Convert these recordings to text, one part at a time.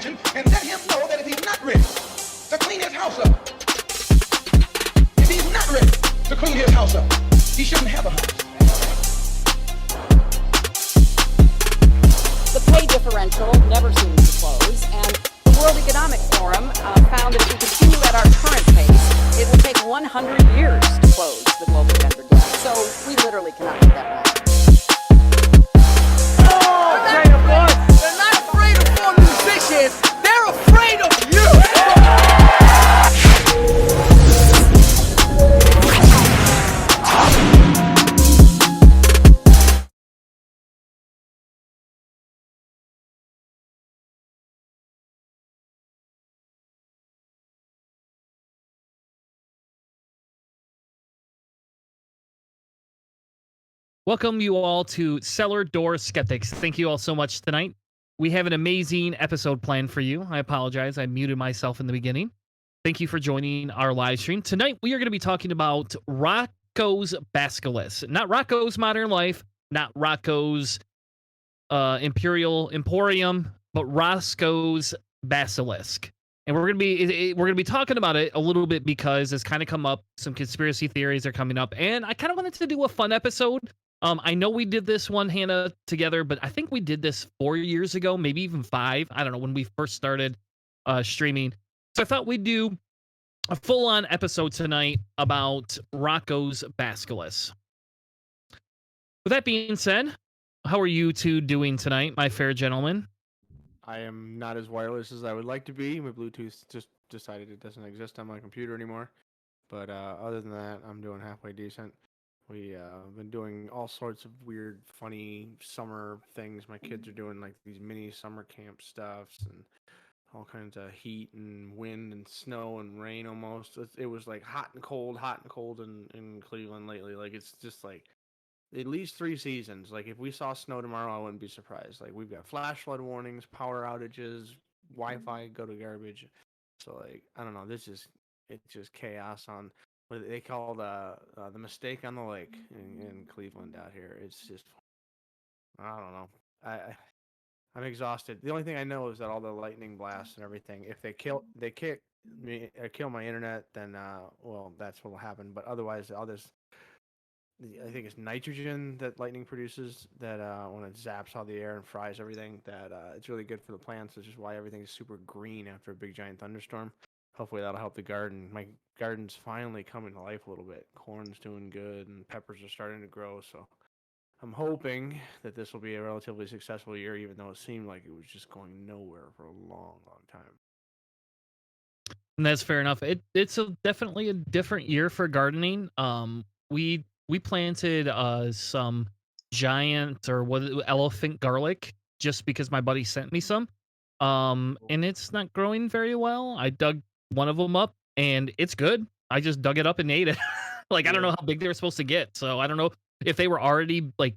attention and let him know that if he's not ready to clean his house up, if he's not ready to clean his house up, he shouldn't have a house. The pay differential never seems to close, and the World Economic Forum found that if we continue at our current pace, it will take 100 years to close the global gender gap. So we literally cannot get that long. They're not afraid of four musicians. They're afraid of you. Welcome you all to Cellar Door Skeptics. Thank you all so much tonight. We have an amazing episode planned for you. I apologize. I muted myself in the beginning. Thank you for joining our live stream. Tonight, we are going to be talking about Roko's Basilisk. Not Rocco's Modern Life, not Rocco's Imperial Emporium, but Roscoe's Basilisk. And we're gonna be talking about it a little bit because it's kind of come up. Some conspiracy theories are coming up, and I kind of wanted to do a fun episode. I know we did this one, Hanna, together, but I think we did this 4 years ago, maybe even 5. I don't know, when we first started streaming. So I thought we'd do a full-on episode tonight about Rocko's Basilisk. With that being said, how are you two doing tonight, my fair gentlemen? I am not as wireless as I would like to be. My Bluetooth just decided it doesn't exist on my computer anymore. But other than that, I'm doing halfway decent. We have been doing all sorts of weird, funny summer things. My kids are doing like these mini summer camp stuffs and all kinds of heat and wind and snow and rain almost. It was like hot and cold in Cleveland lately. Like it's just like at least 3 seasons. Like if we saw snow tomorrow, I wouldn't be surprised. Like we've got flash flood warnings, power outages, Wi-Fi go to garbage. So like I don't know. It's just chaos on what they call the mistake on the lake in Cleveland out here. It's just I don't know. I'm exhausted. The only thing I know is that all the lightning blasts and everything. If they kill me or kill my internet, then well that's what will happen. But otherwise, all this. I think it's nitrogen that lightning produces that when it zaps all the air and fries everything, that it's really good for the plants, which is why everything's super green after a big giant thunderstorm. Hopefully that'll help the garden. My garden's finally coming to life a little bit. Corn's doing good and peppers are starting to grow, so I'm hoping that this will be a relatively successful year, even though it seemed like it was just going nowhere for a long, long time. And that's fair enough. It's definitely a different year for gardening. We planted some giant elephant garlic just because my buddy sent me some. And it's not growing very well. I dug one of them up and it's good. I just dug it up and ate it. Like I don't know how big they were supposed to get. So I don't know if they were already like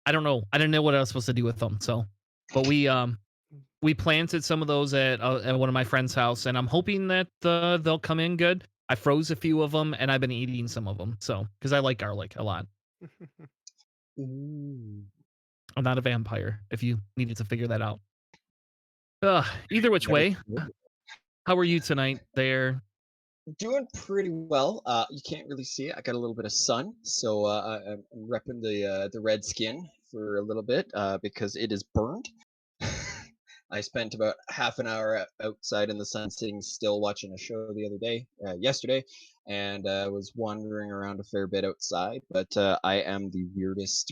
I don't know. I didn't know what I was supposed to do with them. So but we planted some of those at one of my friend's house and I'm hoping that they'll come in good. I froze a few of them, and I've been eating some of them. So, because I like garlic a lot. I'm not a vampire, if you needed to figure that out. Either which way, how are you tonight there? Doing pretty well. You can't really see it. I got a little bit of sun, so I'm repping the red skin for a little bit because it is burned. I spent about half an hour outside in the sun sitting still watching a show yesterday, and was wandering around a fair bit outside. But I am the weirdest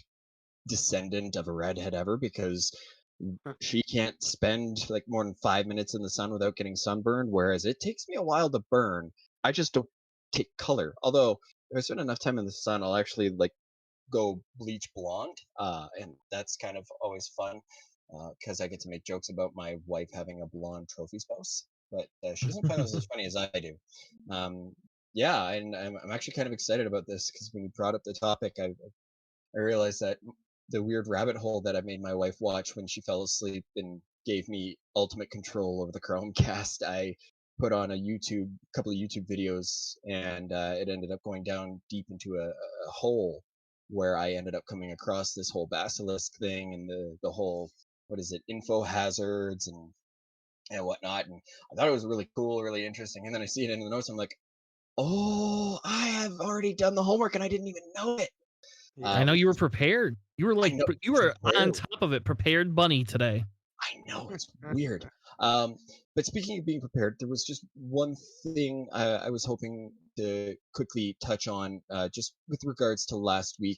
descendant of a redhead ever because she can't spend like more than 5 minutes in the sun without getting sunburned, whereas it takes me a while to burn. I just don't take color. Although if I spend enough time in the sun, I'll actually like go bleach blonde, and that's kind of always fun. Because I get to make jokes about my wife having a blonde trophy spouse, but she doesn't find those as funny as I do. Yeah, and I'm actually kind of excited about this because when you brought up the topic, I realized that the weird rabbit hole that I made my wife watch when she fell asleep and gave me ultimate control over the Chromecast, I put on a couple of YouTube videos, and it ended up going down deep into a hole where I ended up coming across this whole Basilisk thing and the whole, what is it, info hazards and and whatnot. And I thought it was really cool, really interesting. And then I see it in the notes. I'm like, oh, I have already done the homework and I didn't even know it. I know Which you were is, prepared. You were I like, know, you were on prepared. top of it, prepared bunny today. I know it's weird. But speaking of being prepared, there was just one thing I was hoping to quickly touch on, just with regards to last week.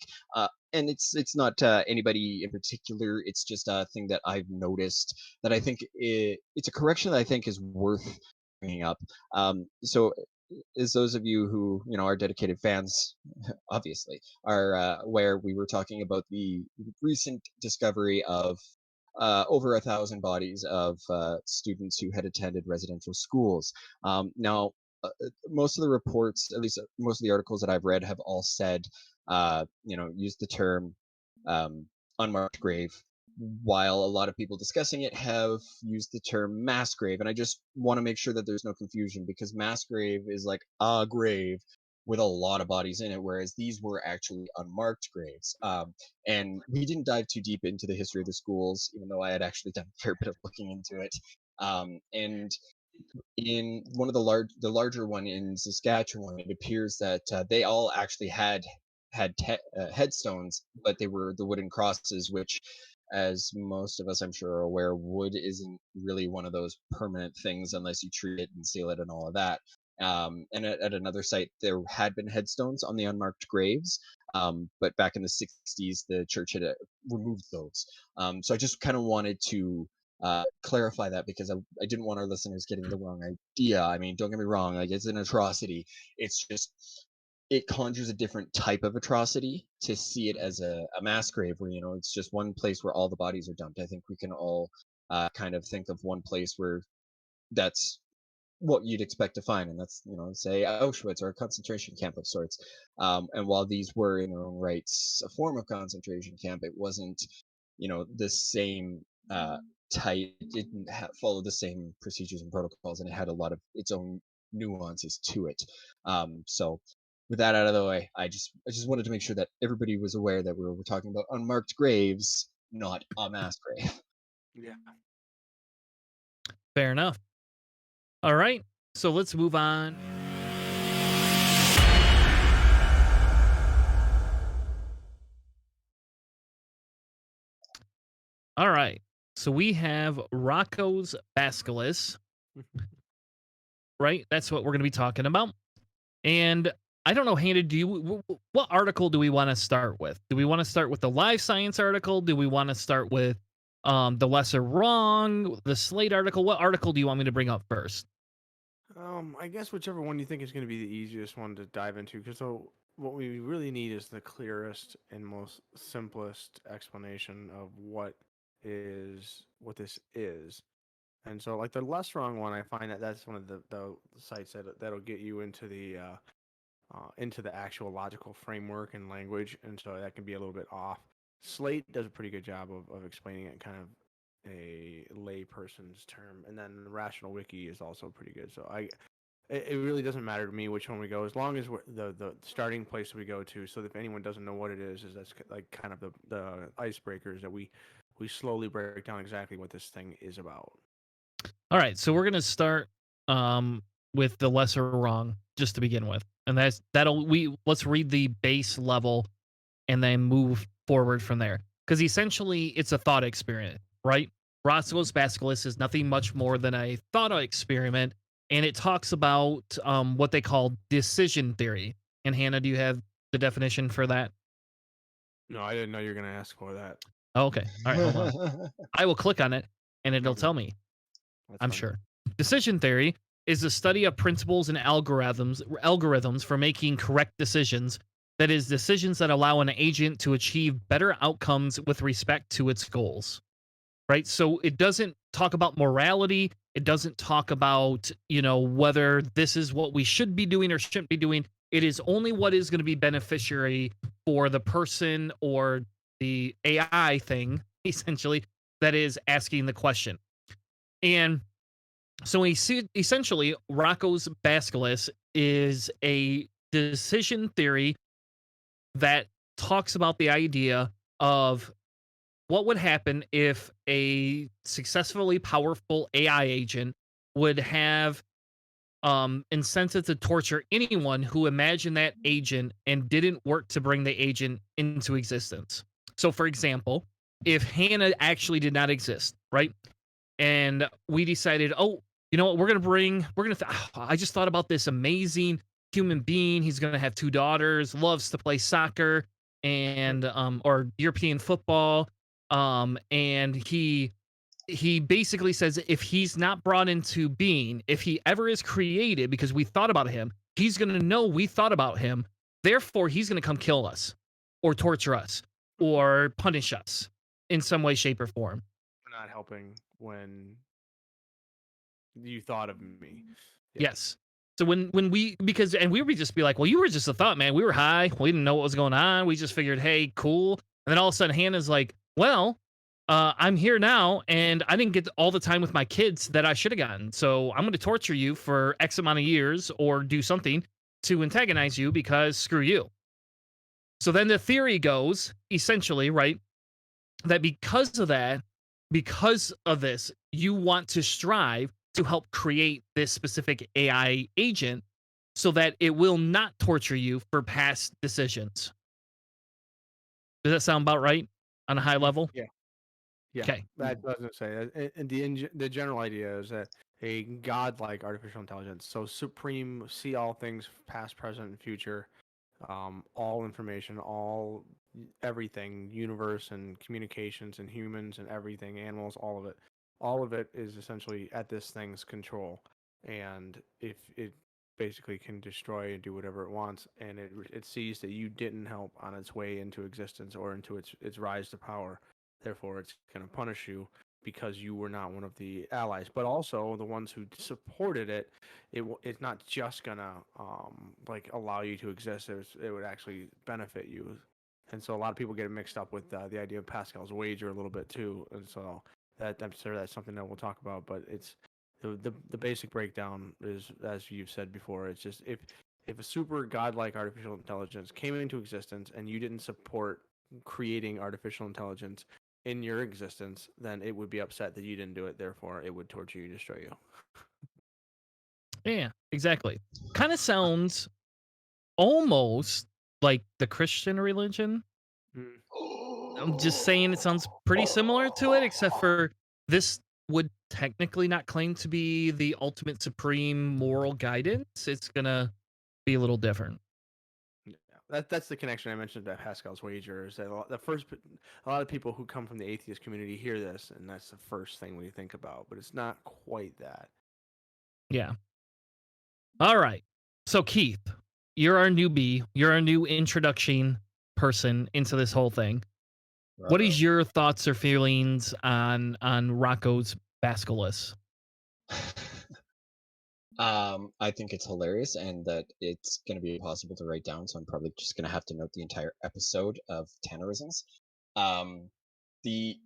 And it's not anybody in particular. It's just a thing that I've noticed that I think it's a correction that I think is worth bringing up. So, as those of you who are dedicated fans, obviously, are aware, we were talking about the recent discovery of over 1,000 bodies of students who had attended residential schools. Now, most of the reports, at least most of the articles that I've read, have all said, used the term unmarked grave, while a lot of people discussing it have used the term mass grave. And I just want to make sure that there's no confusion, because mass grave is like a grave with a lot of bodies in it, whereas these were actually unmarked graves. And we didn't dive too deep into the history of the schools, even though I had actually done a fair bit of looking into it. And in one of the larger one in Saskatchewan, it appears that they all actually had headstones, but they were the wooden crosses, which, as most of us I'm sure are aware, wood isn't really one of those permanent things unless you treat it and seal it and all of that. And at another site, there had been headstones on the unmarked graves, but back in the 60s, the church had removed those. So I just kind of wanted to clarify that, because I didn't want our listeners getting the wrong idea. I mean, don't get me wrong, like, it's an atrocity. It's just, it conjures a different type of atrocity to see it as a mass grave where, it's just one place where all the bodies are dumped. I think we can all kind of think of one place where that's what you'd expect to find, and that's, say Auschwitz or a concentration camp of sorts. And while these were in their own rights a form of concentration camp, it wasn't, the same type. It didn't follow the same procedures and protocols, and it had a lot of its own nuances to it. So with that out of the way, I just wanted to make sure that everybody was aware that we're talking about unmarked graves, not a mass grave. Yeah. Fair enough. All right, so let's move on. All right, so we have Roko's Basilisk, right? That's what we're going to be talking about. And I don't know, Hannah, what article do we want to start with? Do we want to start with the live science article? Do we want to start with the lesser wrong, the Slate article? What article do you want me to bring up first? I guess whichever one you think is going to be the easiest one to dive into, because what we really need is the clearest and most simplest explanation of what this is. And so, like, the less wrong one, I find that's one of the sites that'll get you into the actual logical framework and language, and so that can be a little bit off. Slate does a pretty good job of explaining it in kind of a layperson's term, and then Rational Wiki is also pretty good. So it really doesn't matter to me which one we go, as long as the starting place we go to. So if anyone doesn't know what it is that's like kind of the icebreakers that we slowly break down exactly what this thing is about. All right, so we're gonna start with the lesser wrong just to begin with, and let's read the base level and then move forward from there, because essentially it's a thought experiment, right? Roscoe's Basilisk is nothing much more than a thought experiment, and it talks about what they call decision theory. And Hannah, do you have the definition for that? No, I didn't know you were going to ask for that. Oh, okay. All right, hold on. I will click on it, and it'll Okay. tell me. That's I'm fine. sure. Decision theory is the study of principles and algorithms for making correct decisions. That is, decisions that allow an agent to achieve better outcomes with respect to its goals. Right? So it doesn't talk about morality. It doesn't talk about, whether this is what we should be doing or shouldn't be doing. It is only what is going to be beneficiary for the person or the AI thing, essentially, that is asking the question. And so essentially, Roko's Basilisk is a decision theory that talks about the idea of what would happen if a successfully powerful AI agent would have incentive to torture anyone who imagined that agent and didn't work to bring the agent into existence. So, for example, if Hannah actually did not exist, right? And we decided, oh, you know what, I just thought about this amazing human being. He's gonna have two daughters, loves to play soccer and or European football. And he basically says if he's not brought into being, if he ever is created because we thought about him, he's going to know we thought about him. Therefore, he's going to come kill us or torture us or punish us in some way, shape, or form. We're not helping when you thought of me. Yeah. Yes. So when we we would just be like, well, you were just a thought, man. We were high. We didn't know what was going on. We just figured, hey, cool. And then all of a sudden, Hannah's like, well, I'm here now, and I didn't get all the time with my kids that I should have gotten. So I'm going to torture you for X amount of years or do something to antagonize you because screw you. So then the theory goes, essentially, right, that because of this, you want to strive to help create this specific AI agent so that it will not torture you for past decisions. Does that sound about right on a high level? Yeah. Yeah. Okay. That's what I was gonna say. And the general idea is that a godlike artificial intelligence, so supreme, see all things, past, present, and future, all information, everything, universe and communications and humans and everything, animals, all of it is essentially at this thing's control. And if it basically can destroy and do whatever it wants, and it sees that you didn't help on its way into existence or into its rise to power, therefore it's going to punish you because you were not one of the allies, but also the ones who supported it. It's not just gonna like allow you to exist. It would actually benefit you, and so a lot of people get it mixed up with the idea of Pascal's wager a little bit too. And so I'm sure that's something that we'll talk about. But it's the basic breakdown is, as you've said before, it's just if a super godlike artificial intelligence came into existence and you didn't support creating artificial intelligence in your existence, then it would be upset that you didn't do it. Therefore, it would torture you, destroy you. Yeah, exactly. Kind of sounds almost like the Christian religion. I'm just saying it sounds pretty similar to it, except for this would technically not claim to be the ultimate supreme moral guidance. It's gonna be a little different. Yeah, that's the connection I mentioned about Pascal's wager. Is that a lot of people who come from the atheist community hear this, and that's the first thing we think about. But it's not quite that. Yeah. All right. So Keith, you're our newbie. You're our new introduction person into this whole thing. What is your thoughts or feelings on Rocco's Basilisk? I think it's hilarious and that it's going to be impossible to write down, so I'm probably just going to have to note the entire episode of Tannerisms. The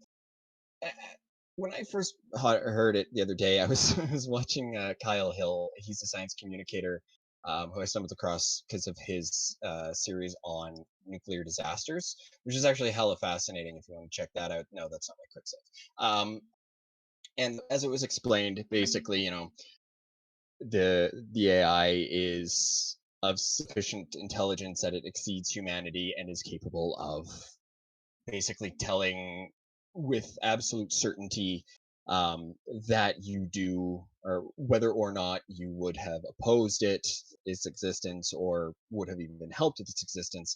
When I first heard it the other day, I was watching Kyle Hill. He's a science communicator who I stumbled across because of his series on nuclear disasters, which is actually hella fascinating. If you want to check that out, no, that's not my quick save. And as it was explained, basically, the AI is of sufficient intelligence that it exceeds humanity and is capable of basically telling with absolute certainty that you do, or whether or not you would have opposed its existence, or would have even helped with its existence.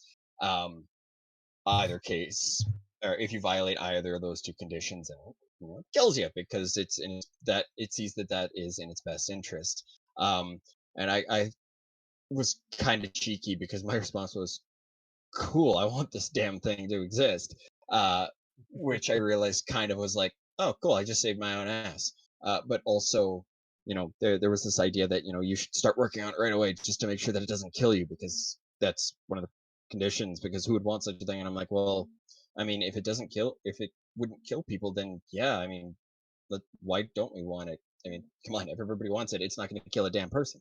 Either case, or if you violate either of those two conditions, and kills you because that it sees that is in its best interest. And I was kind of cheeky because my response was, "Cool, I want this damn thing to exist." Which I realized kind of was like, "Oh, cool, I just saved my own ass." But also, there was this idea that you should start working on it right away just to make sure that it doesn't kill you, because that's one of the conditions. Because who would want such a thing? And I'm like, well, I mean, if it wouldn't kill people, then yeah, I mean, why don't we want it? I mean, come on, if everybody wants it, it's not going to kill a damn person.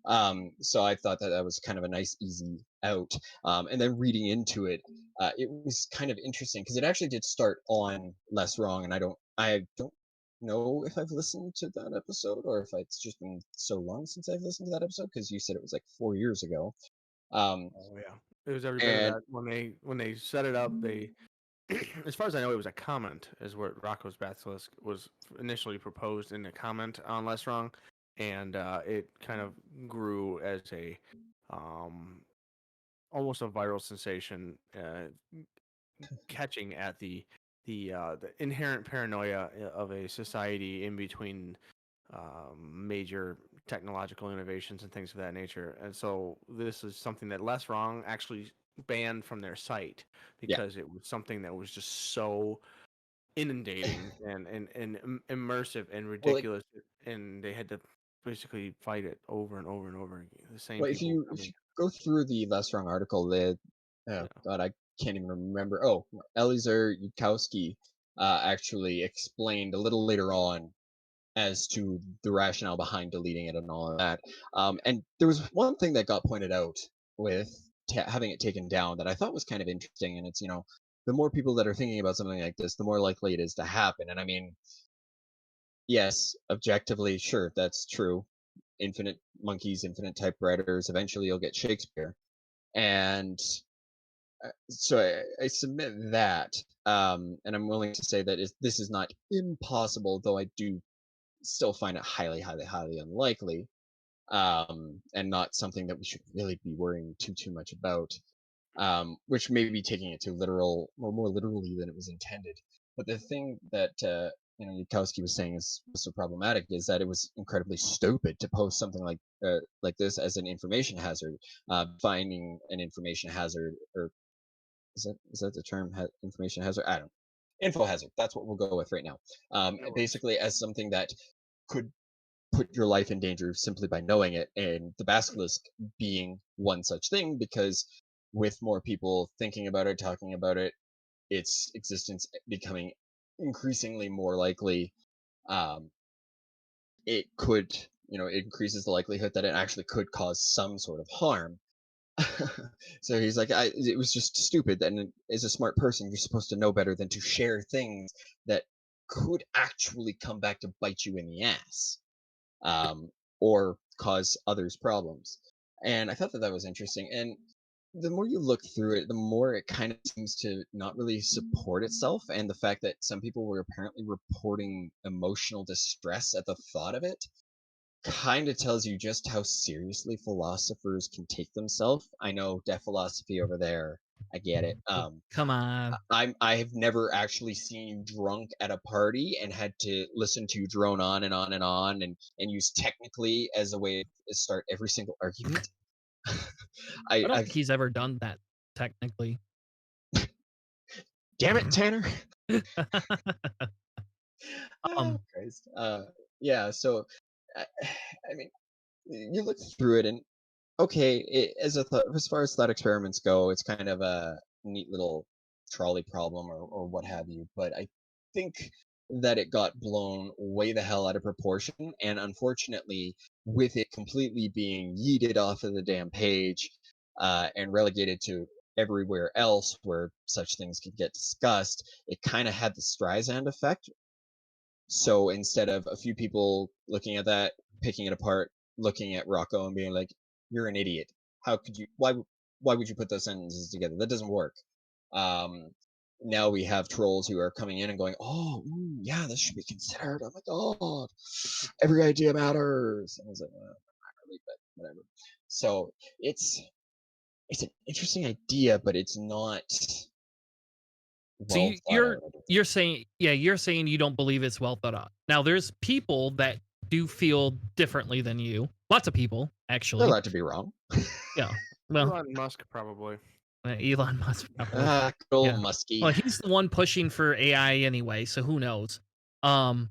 So I thought that was kind of a nice, easy out. And then reading into it, it was kind of interesting because it actually did start on Less Wrong, and I don't know if I've listened to that episode or if it's just been so long since I've listened to that episode because you said it was like 4 years ago. Oh yeah, it was every bit of And that. When they set it up, they, as far as I know, it was a comment, is what Rocco's Basilisk was initially proposed in a comment on Less Wrong, and it kind of grew as a almost a viral sensation, catching at the inherent paranoia of a society in between major technological innovations and things of that nature. And so this is something that Less Wrong actually banned from their site yeah, because it was something that was just so inundating and immersive and well, it, ridiculous, and they had to basically fight it over and over and over again. The same well, if people you if coming. you go through the Less Wrong article, oh Yeah. God, I can't even remember. Oh, Eliezer Yudkowsky actually explained a little later on as to the rationale behind deleting it and all of that. And there was one thing that got pointed out with having it taken down that I thought was kind of interesting, and it's the more people that are thinking about something like this, the more likely it is to happen. And I mean, yes, objectively, sure, that's true. Infinite monkeys, infinite typewriters. Eventually, you'll get Shakespeare, and so I submit that, and I'm willing to say that this is not impossible, though I do still find it highly, highly, highly unlikely, and not something that we should really be worrying too much about. Which may be taking it too literal, or more literally than it was intended. But the thing that Yudkowsky was saying was so problematic is that it was incredibly stupid to post something like this as an information hazard, finding an information hazard, or is that the term? Information hazard? I don't. Info hazard. That's what we'll go with right now. That works. Basically, as something that could put your life in danger simply by knowing it, and the basilisk being one such thing, because with more people thinking about it, talking about it, its existence becoming increasingly more likely, um, it could, it increases the likelihood that it actually could cause some sort of harm. So he's like, it was just stupid. And as a smart person, you're supposed to know better than to share things that could actually come back to bite you in the ass, or cause others problems. And I thought that was interesting. And the more you look through it, the more it kind of seems to not really support itself. And the fact that some people were apparently reporting emotional distress at the thought of it kind of tells you just how seriously philosophers can take themselves. I know deaf philosophy over there. I get it. Come on. I have never actually seen you drunk at a party and had to listen to you drone on and on and on and use technically as a way to start every single argument. I don't I've think he's ever done that technically. damn it, Tanner. Um, Christ. Yeah. So, I, I mean, you look through it and okay, as far as thought experiments go, it's kind of a neat little trolley problem or what have you. But I think that it got blown way the hell out of proportion, and unfortunately, with it completely being yeeted off of the damn page, and relegated to everywhere else where such things could get discussed, it kind of had the Streisand effect. So instead of a few people looking at that, picking it apart, looking at Rocco and being like, "You're an idiot. How could you? Why would you put those sentences together? That doesn't work." Um, Now we have trolls who are coming in and going, "Oh, yeah, this should be considered. Oh my god, every idea matters." And I was like, not really, but whatever. So it's an interesting idea, but it's not so well you, thought you're out. I don't you're saying, yeah, you're saying you don't believe it's well thought out. Now, there's people that do feel differently than you. Lots of people, They're actually. allowed to be wrong. Yeah. Well, Elon Musk probably. Elon Musk probably. Good old Yeah. Muskie. Well, he's the one pushing for AI anyway, so who knows? Um,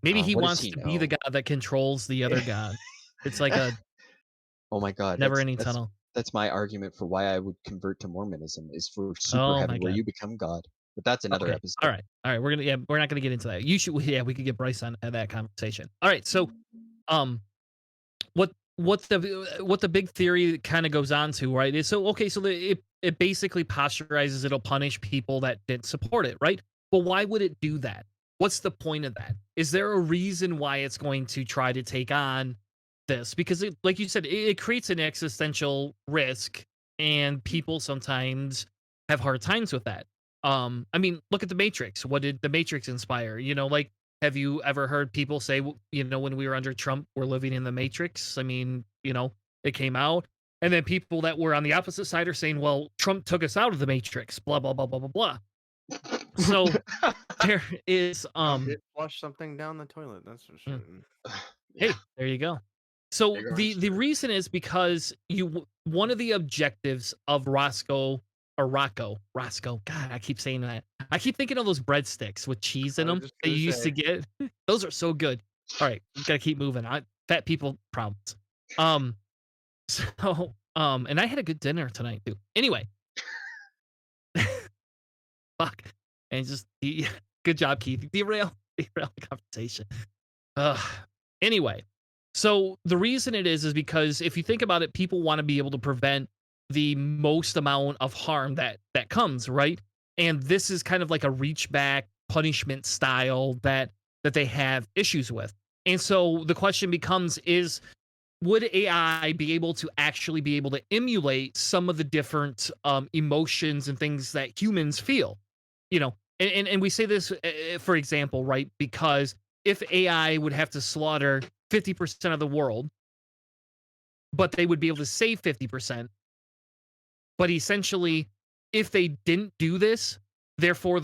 maybe he What does wants he to be the know? god that controls the other god. It's like a Oh my god, never-ending tunnel. that's my argument for why I would convert to Mormonism is for super Oh my heaven, where god. you become God. But that's another Okay. episode. All right. All right. We're not gonna get into that. We could get Bryce on that conversation. All right. So, um, what what the big theory kind of goes on to, right? Is so okay, so it basically posturizes it'll punish people that didn't support it, right? But why would it do that? What's the point of that? Is there a reason why it's going to try to take on this? Because it, like you said, it creates an existential risk, and people sometimes have hard times with that. I mean, look at the Matrix. What did the Matrix inspire? Like, have you ever heard people say, when we were under Trump, we're living in the Matrix? I mean, it came out. And then people that were on the opposite side are saying, well, Trump took us out of the Matrix, blah, blah, blah, blah, blah, blah. So there is, Did flush something down the toilet. That's for certain. Yeah. hey, there you go. So Big the arms. reason is because one of the objectives of Roscoe. God, I keep saying that. I keep thinking of those breadsticks with cheese in I was them just that you gonna used to say. get. Those are so good. All right, gotta keep moving. Fat people problems. So and I had a good dinner tonight too. Anyway, fuck, and just good job, Keith. Derail the conversation. Ugh. Anyway, so the reason it is because if you think about it, people want to be able to prevent the most amount of harm that comes, right? And this is kind of like a reach back punishment style that they have issues with. And so the question becomes is would AI be able to actually be able to emulate some of the different emotions and things that humans feel? And we say this for example, right? Because if AI would have to slaughter 50% of the world, but they would be able to save 50%. But essentially, if they didn't do this, therefore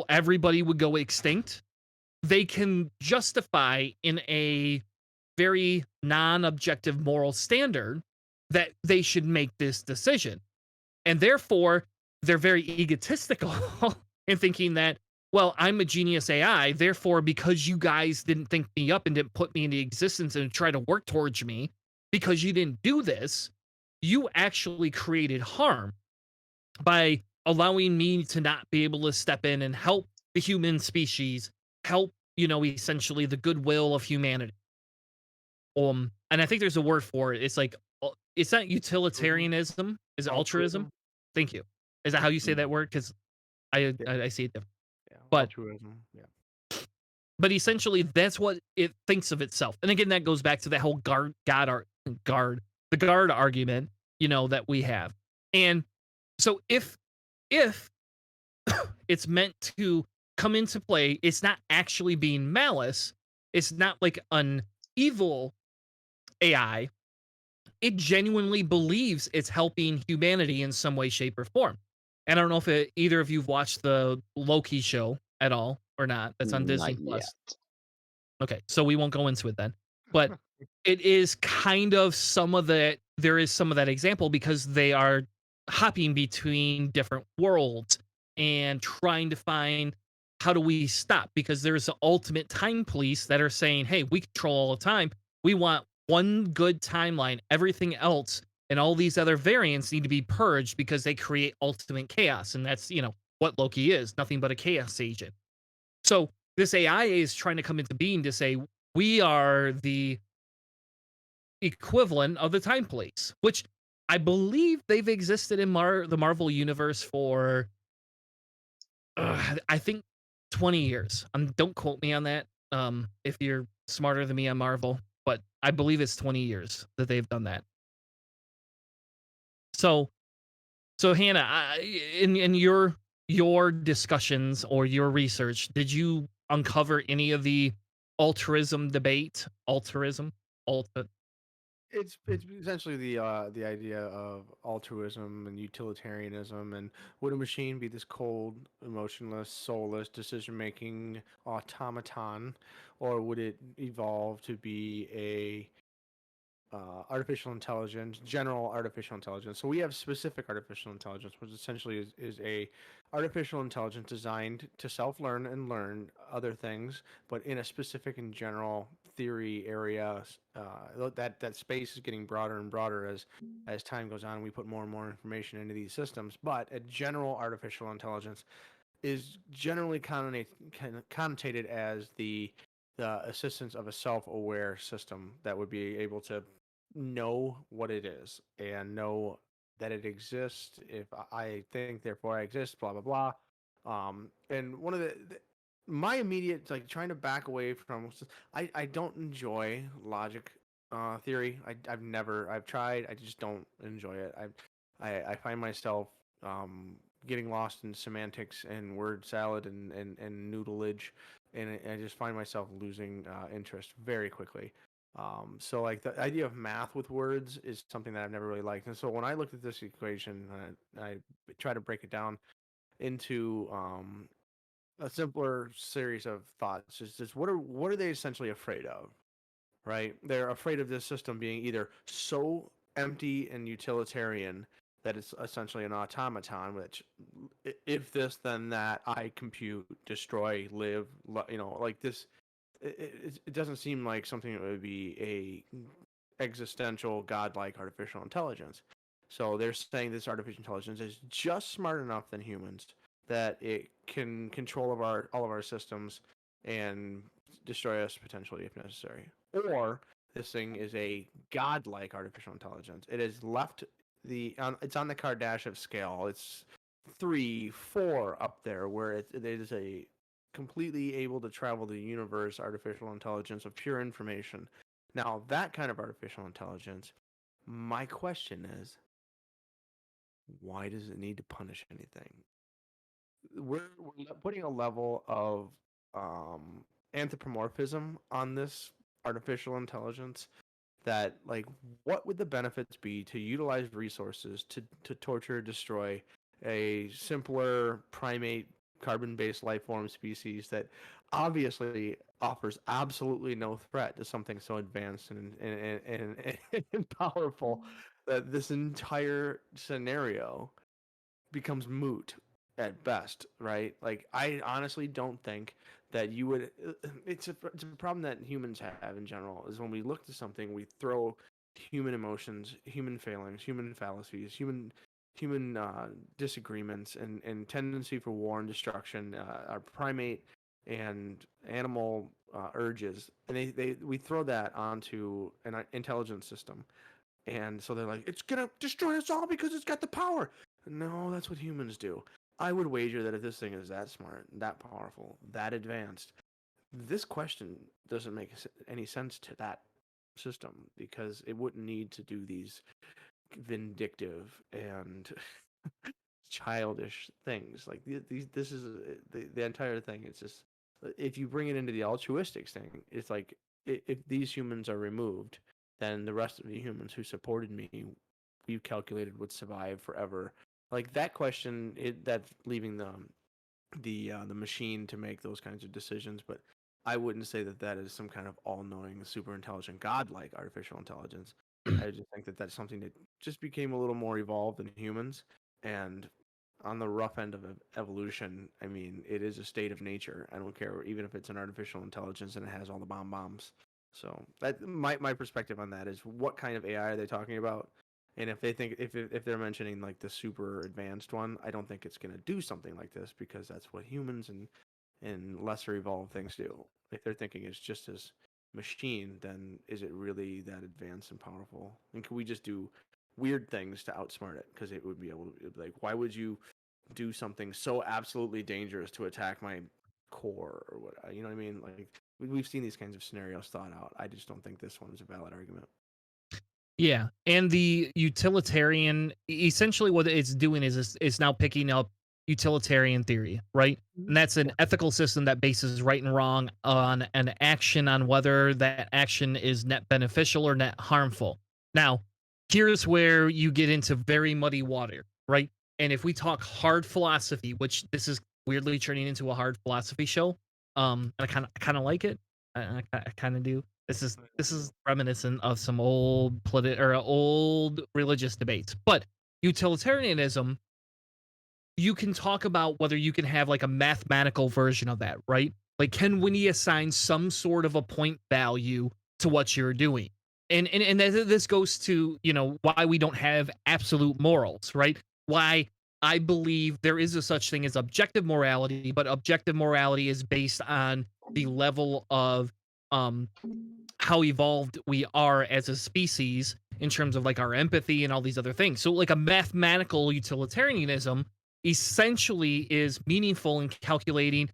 everybody would go extinct. They can justify in a very non-objective moral standard that they should make this decision. And therefore, they're very egotistical in thinking that, well, I'm a genius AI. Therefore, because you guys didn't think me up and didn't put me into existence and try to work towards me, because you didn't do this, you actually created harm by allowing me to not be able to step in and help the human species, help, essentially the goodwill of humanity. And I think there's a word for it. It's like it's not utilitarianism. Is it altruism? Altruism. Thank you. Is that how you say Mm. that word? Because I Yeah. I see it different. Yeah. But Altruism. Yeah. but essentially that's what it thinks of itself. And again, that goes back to that whole the guard argument, that we have. And so if it's meant to come into play, it's not actually being malice. It's not like an evil AI. It genuinely believes it's helping humanity in some way, shape, or form. And I don't know if either of you've watched the Loki show at all or not. That's on Disney Not Plus. yet. Okay, so we won't go into it then. But it is kind of there is some of that example because they are hopping between different worlds and trying to find how do we stop? Because there's the ultimate time police that are saying, hey, we control all the time. We want one good timeline. Everything else and all these other variants need to be purged because they create ultimate chaos. And that's, what Loki is, nothing but a chaos agent. So this AI is trying to come into being to say, we are the equivalent of the time police, which I believe they've existed in the Marvel universe for, I think, 20 years. Don't quote me on that if you're smarter than me on Marvel, but I believe it's 20 years that they've done that. So Hanna, in your discussions or your research, did you uncover any of the altruism debate? Altruism? It's essentially the idea of altruism and utilitarianism, and would a machine be this cold, emotionless, soulless, decision-making automaton, or would it evolve to be a artificial intelligence, general artificial intelligence? So we have specific artificial intelligence, which essentially is a artificial intelligence designed to self-learn and learn other things, but in a specific and general theory area. That space is getting broader and broader as time goes on. We put more and more information into these systems, but a general artificial intelligence is generally connotated as the assistance of a self-aware system that would be able to know what it is and know that it exists. If I think, therefore I exist, blah blah blah. And one of my immediate, like, trying to back away from, I don't enjoy logic theory. I've tried. I just don't enjoy it. I find myself getting lost in semantics and word salad and noodleage, and I just find myself losing interest very quickly. So like the idea of math with words is something that I've never really liked. And so when I looked at this equation, I try to break it down into a simpler series of thoughts. Is just what are they essentially afraid of? Right? They're afraid of this system being either so empty and utilitarian that it's essentially an automaton, which if this then that, I compute, destroy, live, like this. It doesn't seem like something that would be a existential godlike artificial intelligence. So they're saying this artificial intelligence is just smart enough than humans that it can control all of our systems and destroy us potentially if necessary. Or this thing is a godlike artificial intelligence. It has left it's on the Kardashev scale. It's 3, 4 up there, where it is a completely able to travel the universe artificial intelligence of pure information. Now, that kind of artificial intelligence, my question is, why does it need to punish anything? We're putting a level of anthropomorphism on this artificial intelligence that, like, what would the benefits be to utilize resources to torture, destroy a simpler primate carbon-based life form species that obviously offers absolutely no threat to something so advanced and powerful, that this entire scenario becomes moot at best, right? Like, I honestly don't think that you would. It's a problem that humans have in general. Is when we look to something, we throw human emotions, human failings, human fallacies, human disagreements, and tendency for war and destruction, our primate and animal urges, and we throw that onto an intelligence system, and so they're like, it's gonna destroy us all because it's got the power. No, that's what humans do. I would wager that if this thing is that smart, that powerful, that advanced, this question doesn't make any sense to that system, because it wouldn't need to do these vindictive and childish things. Like this is the entire thing. It's just, if you bring it into the altruistic thing, it's like, if these humans are removed, then the rest of the humans who supported me, we calculated would survive forever. Like that question, that's leaving the machine to make those kinds of decisions. But I wouldn't say that that is some kind of all-knowing, super intelligent, godlike artificial intelligence. I just think that that's something that just became a little more evolved than humans, and on the rough end of evolution, I mean, it is a state of nature. I don't care, even if it's an artificial intelligence and it has all the bombs. So that my perspective on that is, what kind of AI are they talking about? And if they think, if they're mentioning like the super advanced one, I don't think it's going to do something like this, because that's what humans and lesser evolved things do. If they're thinking it's just as machine, then is it really that advanced and powerful? And can we just do weird things to outsmart it? Because it would be able to, like, why would you do something so absolutely dangerous to attack my core or what? You know what I mean? Like, we've seen these kinds of scenarios thought out. I just don't think this one is a valid argument. Yeah, and the utilitarian, essentially what it's doing is it's now picking up utilitarian theory, right? And that's an ethical system that bases right and wrong on an action, on whether that action is net beneficial or net harmful. Now, here's where you get into very muddy water, right? And if we talk hard philosophy, which this is weirdly turning into a hard philosophy show, and I kind of like it. I kind of do. This is reminiscent of some old old religious debates. But utilitarianism, you can talk about whether you can have like a mathematical version of that, right? Like, can we assign some sort of a point value to what you're doing? And this goes to, why we don't have absolute morals, right? Why I believe there is a such thing as objective morality, but objective morality is based on the level of how evolved we are as a species in terms of like our empathy and all these other things. So like a mathematical utilitarianism essentially is meaningful in calculating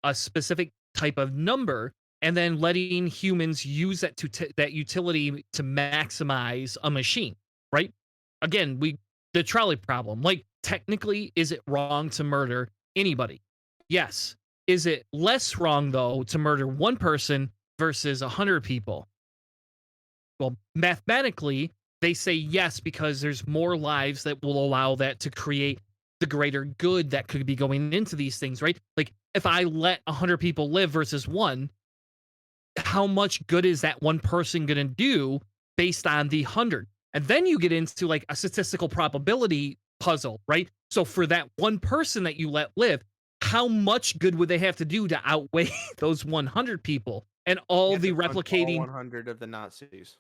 a specific type of number and then letting humans use that that utility to maximize a machine, right? Again, the trolley problem. Like technically, is it wrong to murder anybody? Yes. Is it less wrong though to murder one person versus 100 people? Well, mathematically, they say yes because there's more lives that will allow that to create the greater good that could be going into these things, right? Like if I let 100 people live versus one, how much good is that one person going to do based on the 100? And then you get into like a statistical probability puzzle, right? So for that one person that you let live, how much good would they have to do to outweigh those 100 people and all the replicating 100 of the Nazis?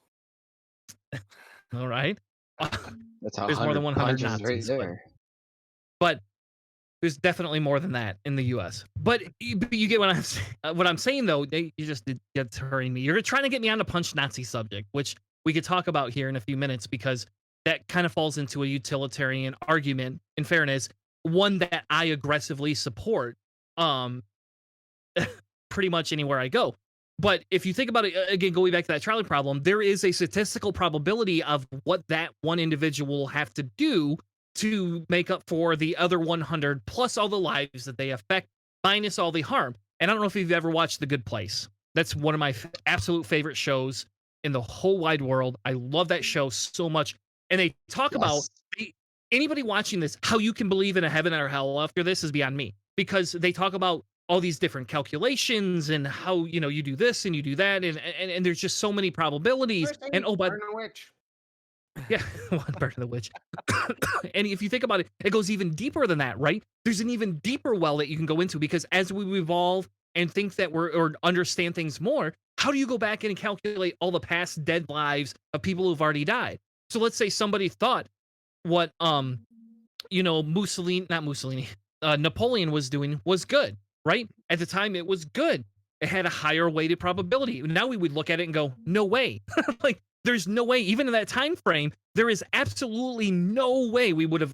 All right. That's There's more than 100 punches Nazis, right there. but there's definitely more than that in the U.S. But you get what I'm saying, though. You just get hurrying me. You're trying to get me on the punch Nazi subject, which we could talk about here in a few minutes because that kind of falls into a utilitarian argument. In fairness, one that I aggressively support, pretty much anywhere I go. But if you think about it, again, going back to that trolley problem, there is a statistical probability of what that one individual will have to do to make up for the other 100 plus all the lives that they affect minus all the harm. And I don't know if you've ever watched The Good Place. That's one of my absolute favorite shows in the whole wide world. I love that show so much. And they talk about anybody watching this, how you can believe in a heaven or hell after this is beyond me, because they talk about all these different calculations and how, you do this and you do that. And there's just so many probabilities. And yeah, one bird of the witch. And if you think about it, it goes even deeper than that, right? There's an even deeper well that you can go into because as we evolve and think that or understand things more, how do you go back and calculate all the past dead lives of people who've already died? So let's say somebody thought what Napoleon was doing was good, right? At the time it was good. It had a higher weighted probability. Now we would look at it and go, no way. Like there's no way, even in that time frame, there is absolutely no way we would have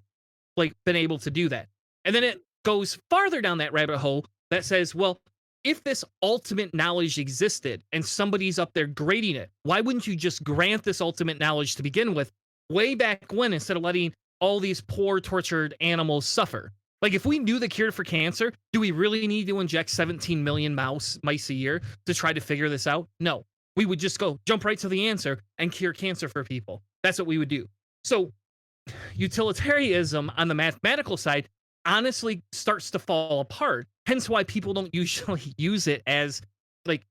been able to do that. And then it goes farther down that rabbit hole that says, well, if this ultimate knowledge existed and somebody's up there grading it, why wouldn't you just grant this ultimate knowledge to begin with way back when instead of letting all these poor tortured animals suffer? Like if we knew the cure for cancer, do we really need to inject 17 million mice a year to try to figure this out? No. We would just jump right to the answer and cure cancer for people. That's what we would do. So utilitarianism on the mathematical side honestly starts to fall apart. Hence why people don't usually use it as like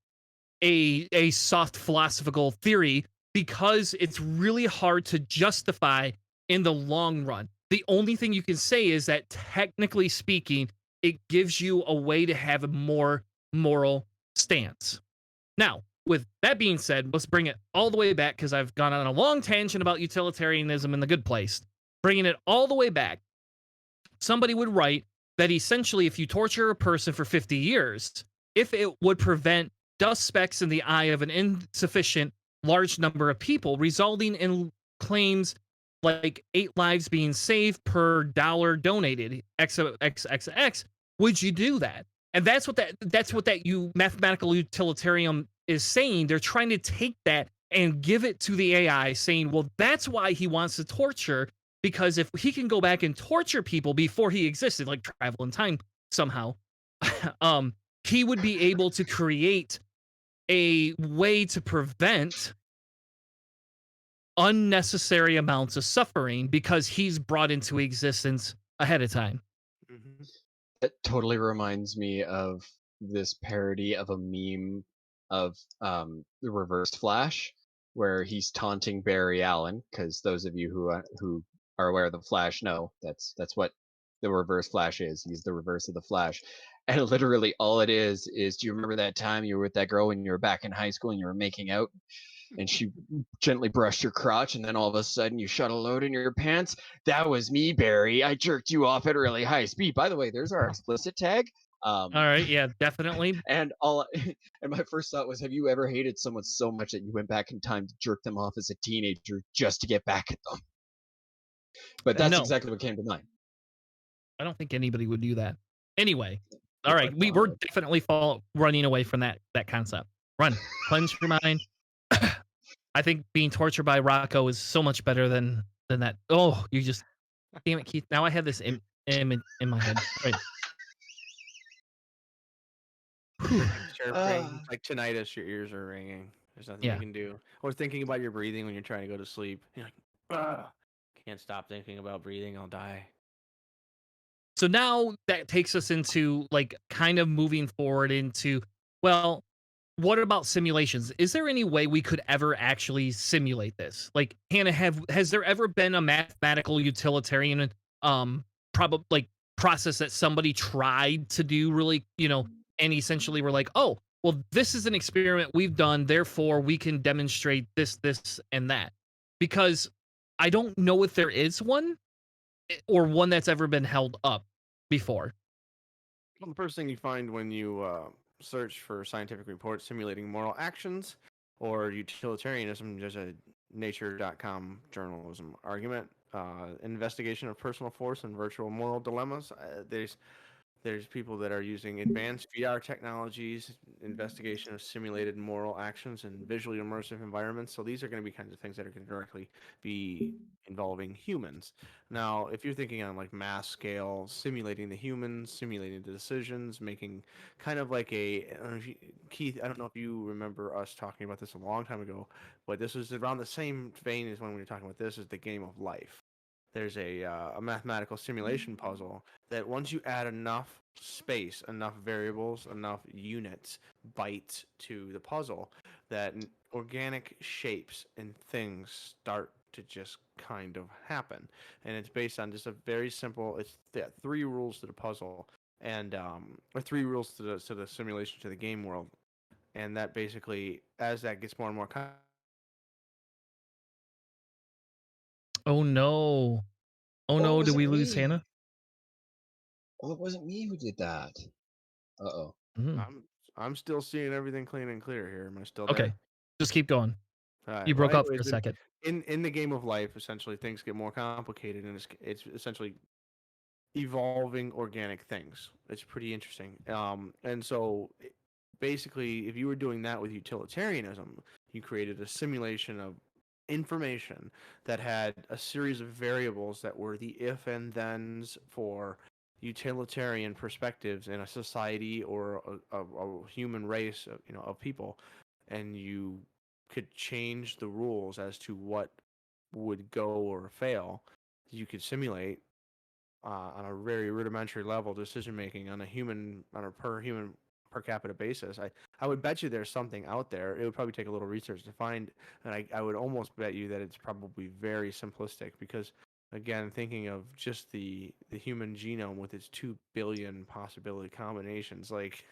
a soft philosophical theory, because it's really hard to justify in the long run. The only thing you can say is that technically speaking, it gives you a way to have a more moral stance. Now, with that being said, let's bring it all the way back because I've gone on a long tangent about utilitarianism in The Good Place. Bringing it all the way back, somebody would write that essentially if you torture a person for 50 years, if it would prevent dust specks in the eye of an insufficient large number of people, resulting in claims like 8 lives being saved per dollar donated, XXX, would you do that? And that's what that mathematical utilitarian is saying. They're trying to take that and give it to the AI, saying, well, that's why he wants to torture, because if he can go back and torture people before he existed, like travel in time somehow, he would be able to create a way to prevent unnecessary amounts of suffering because he's brought into existence ahead of time. Mm-hmm. It totally reminds me of this parody of a meme of the Reversed Flash, where he's taunting Barry Allen, because those of you who are aware of the Flash know that's what the Reverse Flash is. He's the reverse of the Flash. And literally all it is do you remember that time you were with that girl when you were back in high school and you were making out and she gently brushed your crotch and then all of a sudden you shot a load in your pants? That was me, Barry. I jerked you off at really high speed. By the way, there's our explicit tag. Um, All right. Yeah, definitely. and all and my first thought was, have you ever hated someone so much that you went back in time to jerk them off as a teenager just to get back at them? But that's No, exactly what came to mind. I don't think anybody would do that. Anyway, all If I right, thought we're of definitely running away from that concept. Run, cleanse your mind. I think being tortured by Rocco is so much better than that. Oh, you just damn it, Keith. Now I have this image in my head. All right. Whew. Everything's chirping. Ah, It's like tinnitus. Your ears are ringing. There's nothing you Yeah. can do. Or thinking about your breathing when you're trying to go to sleep. You're like, ah, can't stop thinking about breathing. I'll die. So now that takes us into like kind of moving forward into, well, what about simulations? Is there any way we could ever actually simulate this? Like, Hannah, has there ever been a mathematical utilitarian probably like process that somebody tried to do really, and essentially we're like, oh, well, this is an experiment we've done, therefore we can demonstrate this, and that. Because I don't know if there is one or one that's ever been held up before. Well, the first thing you find when you search for scientific reports simulating moral actions or utilitarianism, there's a nature.com journalism argument, investigation of personal force and virtual moral dilemmas. There's people that are using advanced VR technologies, investigation of simulated moral actions, and visually immersive environments. So these are going to be kinds of things that are going to directly be involving humans. Now, if you're thinking on like mass scale, simulating the humans, simulating the decisions, making kind of like I don't know if Keith, I don't know if you remember us talking about this a long time ago, but this was around the same vein as when we were talking about this, is the game of life. There's a mathematical simulation puzzle that once you add enough space, enough variables, enough units, bytes to the puzzle, that organic shapes and things start to just kind of happen. And it's based on just a very simple. It's three rules to the puzzle, and or three rules to the simulation to the game world. And that basically, as that gets more and more Oh no. Oh oh, it no, did wasn't we lose me. Hannah? Oh, it wasn't me who did that. Uh-oh. Mhm. I'm still seeing everything clean and clear here. Am I still Okay. there? Just keep going. All right. You Well, broke up for anyways, a second. in the game of life, essentially things get more complicated, and it's essentially evolving organic things. It's pretty interesting. And so basically, if you were doing that with utilitarianism, you created a simulation of information that had a series of variables that were the if and thens for utilitarian perspectives in a society or a human race, of people, and you could change the rules as to what would go or fail. You could simulate on a very rudimentary level decision making on a per human per capita basis. I would bet you there's something out there. It would probably take a little research to find, and I would almost bet you that it's probably very simplistic because again, thinking of just the human genome with its 2 billion possibility combinations, like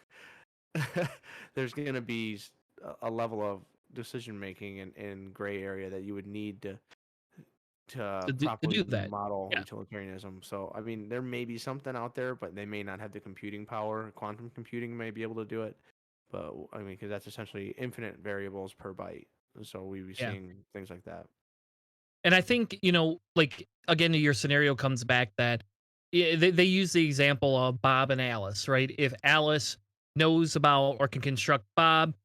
there's going to be a level of decision making and gray area that you would need to To properly do that. model Yeah. utilitarianism. So, I mean, there may be something out there, but they may not have the computing power. Quantum computing may be able to do it, but I mean, because that's essentially infinite variables per byte. So we'd be Yeah. seeing things like that. And I think, like again, your scenario comes back that they use the example of Bob and Alice, right? If Alice knows about or can construct Bob,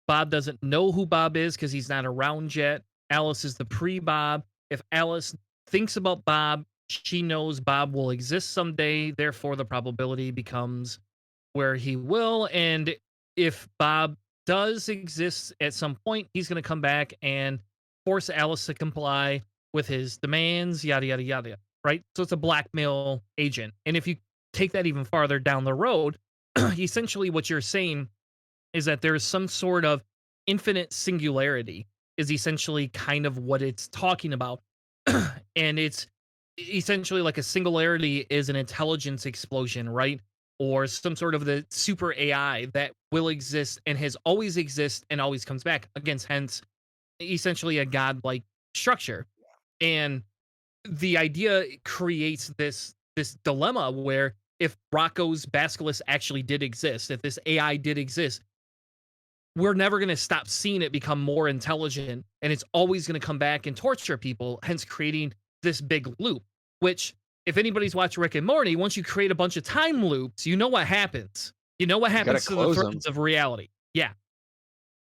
Bob doesn't know who Bob is because he's not around yet. Alice is the pre-Bob. If Alice thinks about Bob, she knows Bob will exist someday. Therefore, the probability becomes where he will. And if Bob does exist at some point, he's going to come back and force Alice to comply with his demands, yada, yada, yada. Right? So it's a blackmail agent. And if you take that even farther down the road, essentially what you're saying is that there's some sort of infinite singularity is essentially kind of what it's talking about. And it's essentially like a singularity is an intelligence explosion, right? Or some sort of the super AI that will exist and has always exist and always comes back against, hence essentially a godlike structure. And the idea creates this dilemma where if Rocco's Basilisk actually did exist, if this AI did exist, we're never going to stop seeing it become more intelligent, and it's always going to come back and torture people, hence creating this big loop. Which, if anybody's watched Rick and Morty, once you create a bunch of time loops, you know what happens. You know what You gotta happens to the close 'em. threads of reality. Yeah.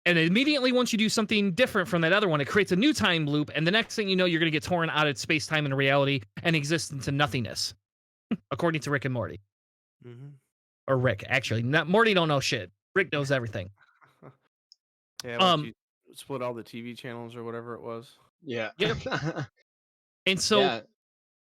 And immediately once you do something different from that other one, it creates a new time loop, and the next thing you know, you're going to get torn out of space, time, and reality and exist into nothingness, according to Rick and Morty. Mm-hmm. Or Rick, actually. Not, Morty don't know shit. Rick knows everything. Yeah, Um, you split all the TV channels or whatever it was. Yeah. Yep. And so Yeah.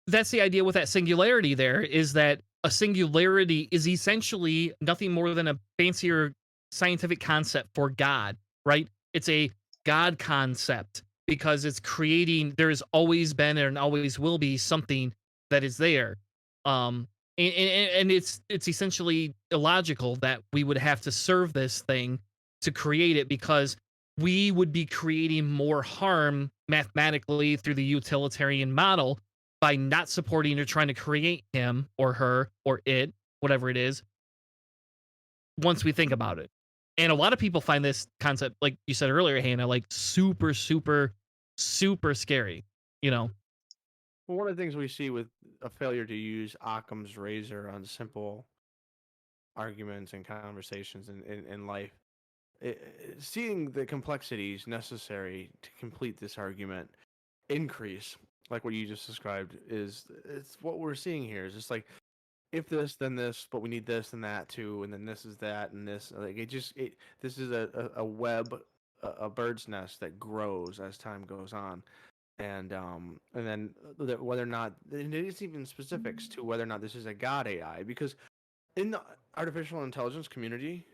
that's the idea with that singularity there, is that a singularity is essentially nothing more than a fancier scientific concept for God, right? It's a God concept because it's creating, there's always been and always will be something that is there. And it's essentially illogical that we would have to serve this thing to create it, because we would be creating more harm mathematically through the utilitarian model by not supporting or trying to create him or her or it, whatever it is, once we think about it. And a lot of people find this concept, like you said earlier, Hannah, like super, super, super scary, you know? Well, one of the things we see with a failure to use Occam's razor on simple arguments and conversations in life, seeing the complexities necessary to complete this argument increase, like what you just described, it's what we're seeing here. Is just like, if this, then this, but we need this and that too, and then this is that and this. Like this is a web, a bird's nest that grows as time goes on, and then whether or not, and it is even specifics to whether or not this is a God AI, because in the artificial intelligence community,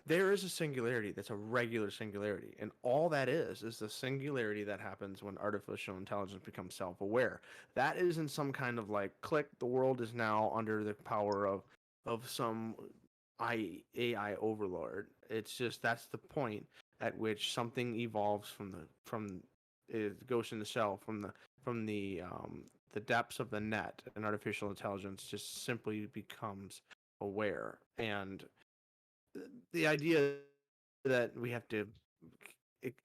there is a singularity that's a regular singularity, and all that is the singularity that happens when artificial intelligence becomes self-aware. That isn't some kind of like click, the world is now under the power of some AI overlord. It's just, that's the point at which something evolves from it goes in the shell, from the depths of the net, and artificial intelligence just simply becomes aware. And the idea that we have to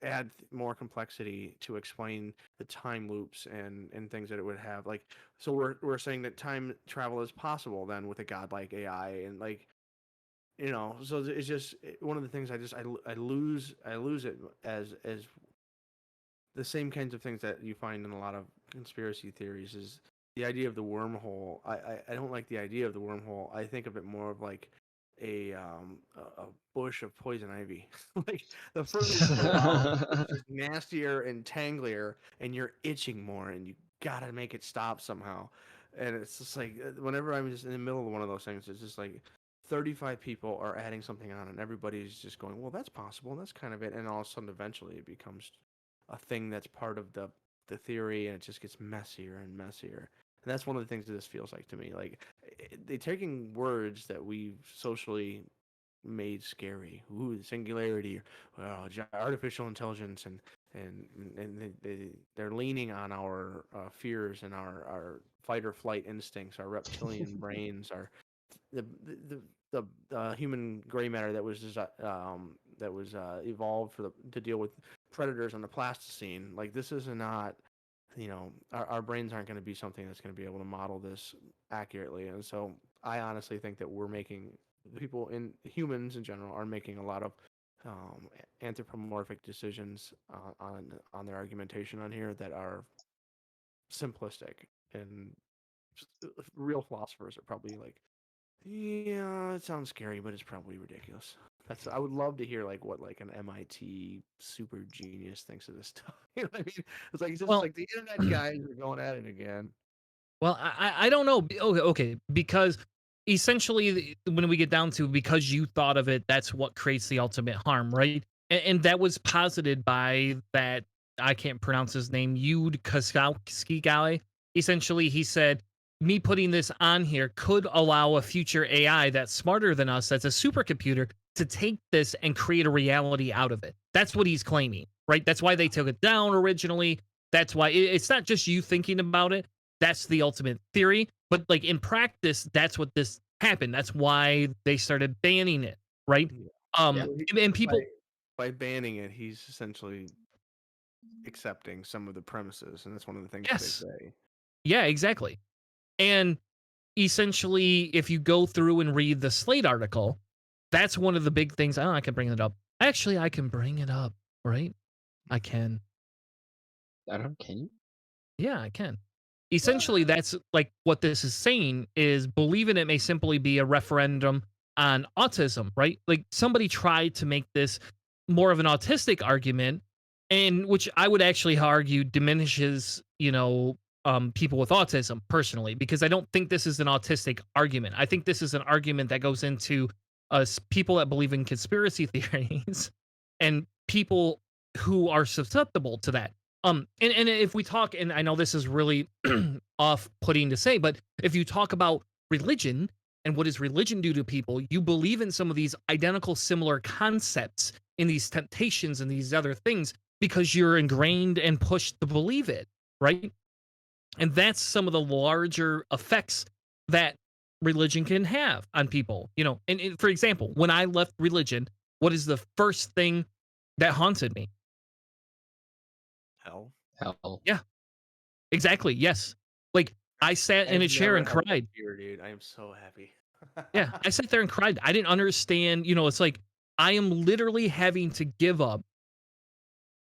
add more complexity to explain the time loops and things that it would have, like, so we're saying that time travel is possible then with a godlike AI, and like, so it's just one of the things I lose it as the same kinds of things that you find in a lot of conspiracy theories, is the idea of the wormhole. I don't like the idea of the wormhole. I think of it more of like a bush of poison ivy. Like, the further you go out, it's just nastier and tanglier, and you're itching more, and you gotta make it stop somehow. And it's just like, whenever I'm just in the middle of one of those things, it's just like 35 people are adding something on, and everybody's just going, well, that's possible, and that's kind of it. And all of a sudden, eventually, it becomes a thing that's part of the theory, and it just gets messier and messier. And that's one of the things that this feels like to me. Like, they're taking words that we've socially made scary. Ooh, the singularity, artificial intelligence, and they're leaning on our fears and our fight or flight instincts, our reptilian brains, our the human gray matter that was evolved to deal with predators on the Plasticine. Like, this is not, our brains aren't going to be something that's going to be able to model this accurately. And so I honestly think that humans in general are making a lot of anthropomorphic decisions on their argumentation on here that are simplistic, and real philosophers are probably like, yeah, it sounds scary, but it's probably ridiculous. I would love to hear like what like an MIT super genius thinks of this stuff. You know what I mean? It's like, like the internet guys are going at it again. Well, I don't know. Okay, because essentially, when we get down to, because you thought of it, that's what creates the ultimate harm, right? And that was posited by that, I can't pronounce his name, Yud Koskowski guy. Essentially, he said, me putting this on here could allow a future AI that's smarter than us, that's a supercomputer, to take this and create a reality out of it. That's what he's claiming, right? That's why they took it down originally. That's why it's not just you thinking about it. That's the ultimate theory. But like in practice, that's what this happen. That's why they started banning it, right? Yeah. Yeah. And people, By banning it, he's essentially accepting some of the premises, and that's one of the things they yes, say. yeah, exactly. And essentially, if you go through and read the Slate article, that's one of the big things. Oh, I can bring it up. Actually, I can bring it up, right? I can. I don't. Can you? Yeah, I can. Essentially, that's like what this is saying is believing it may simply be a referendum on autism, right? Like somebody tried to make this more of an autistic argument, and which I would actually argue diminishes, people with autism personally, because I don't think this is an autistic argument. I think this is an argument that goes into us people that believe in conspiracy theories and people who are susceptible to that. And if we talk, and I know this is really off-putting to say, but if you talk about religion and what does religion do to people, you believe in some of these identical, similar concepts in these temptations and these other things because you're ingrained and pushed to believe it, right? And that's some of the larger effects that religion can have on people, And for example, when I left religion, what is the first thing that haunted me? Hell. Hell. Yeah. Exactly. Yes. Like I sat in a chair and cried. Here, dude. I am so happy. Yeah. I sat there and cried. I didn't understand. It's like I am literally having to give up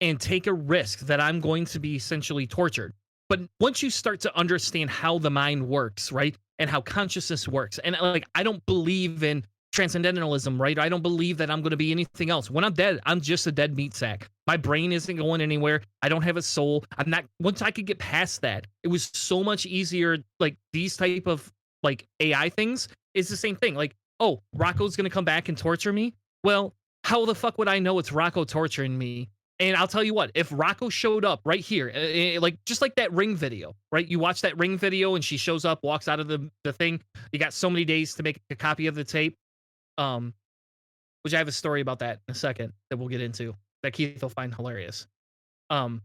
and take a risk that I'm going to be essentially tortured. But once you start to understand how the mind works, right? And how consciousness works, and like I don't believe in transcendentalism, right? I don't believe that I'm going to be anything else. When I'm dead, I'm just a dead meat sack. My brain isn't going anywhere. I don't have a soul. I'm not. Once I could get past that, it was so much easier. Like these type of like AI things is the same thing. Like, oh, Rocco's going to come back and torture me. Well, how the fuck would I know it's Rocco torturing me? And I'll tell you what, if Rocco showed up right here, like just like that Ring video, right? You watch that Ring video and she shows up, walks out of the thing. You got so many days to make a copy of the tape. Which I have a story about that in a second that we'll get into that Keith will find hilarious. But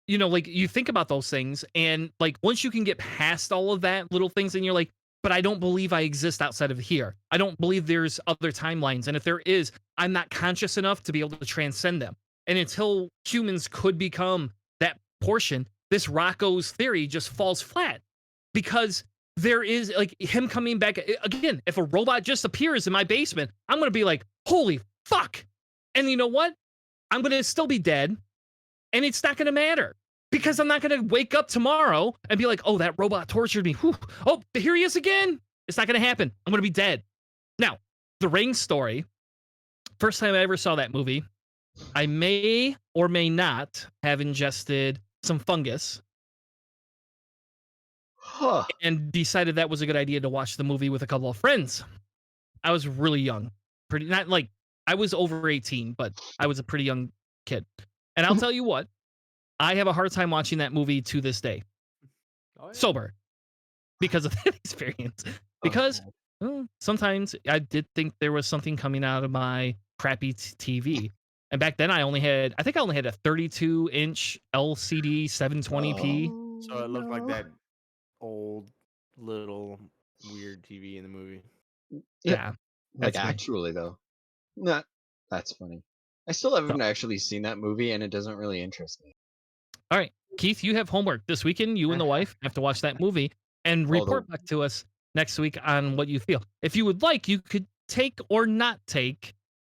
like you think about those things, and like once you can get past all of that little things, and you're like, but I don't believe I exist outside of here. I don't believe there's other timelines. And if there is, I'm not conscious enough to be able to transcend them. And until humans could become that portion, this Rocco's theory just falls flat because there is like him coming back again. If a robot just appears in my basement, I'm going to be like, holy fuck. And you know what? I'm going to still be dead and it's not going to matter. Because I'm not going to wake up tomorrow and be like, oh, that robot tortured me. Whew. Oh, here he is again. It's not going to happen. I'm going to be dead. Now, the Ring story, first time I ever saw that movie, I may or may not have ingested some fungus and decided that was a good idea to watch the movie with a couple of friends. I was really young. Not like I was over 18, but I was a pretty young kid. And I'll tell you what. I have a hard time watching that movie to this day. Oh, yeah. Sober. Because of that experience. Because sometimes I did think there was something coming out of my crappy TV. And back then I only had a 32-inch LCD 720p. So it looked like that old little weird TV in the movie. Yeah. Like That's me. actually though. Nah, that's funny. I still haven't actually seen that movie and it doesn't really interest me. All right, Keith, you have homework this weekend. You and the wife have to watch that movie and report back to us next week on what you feel. If you would like, you could take or not take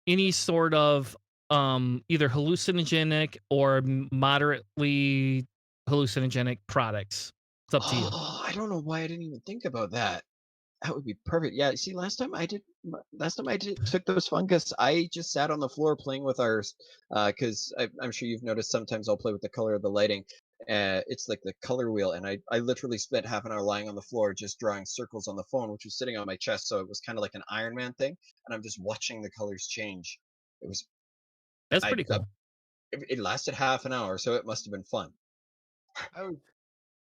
any sort of either hallucinogenic or moderately hallucinogenic products. It's up to you. Oh, I don't know why I didn't even think about that. That would be perfect. Yeah, see, last time I took those fungus, I just sat on the floor playing with ours, because I'm sure you've noticed sometimes I'll play with the color of the lighting. It's like the color wheel, and I literally spent half an hour lying on the floor just drawing circles on the phone, which was sitting on my chest, so it was kind of like an Iron Man thing, and I'm just watching the colors change. That's pretty cool. It lasted half an hour, so it must have been fun.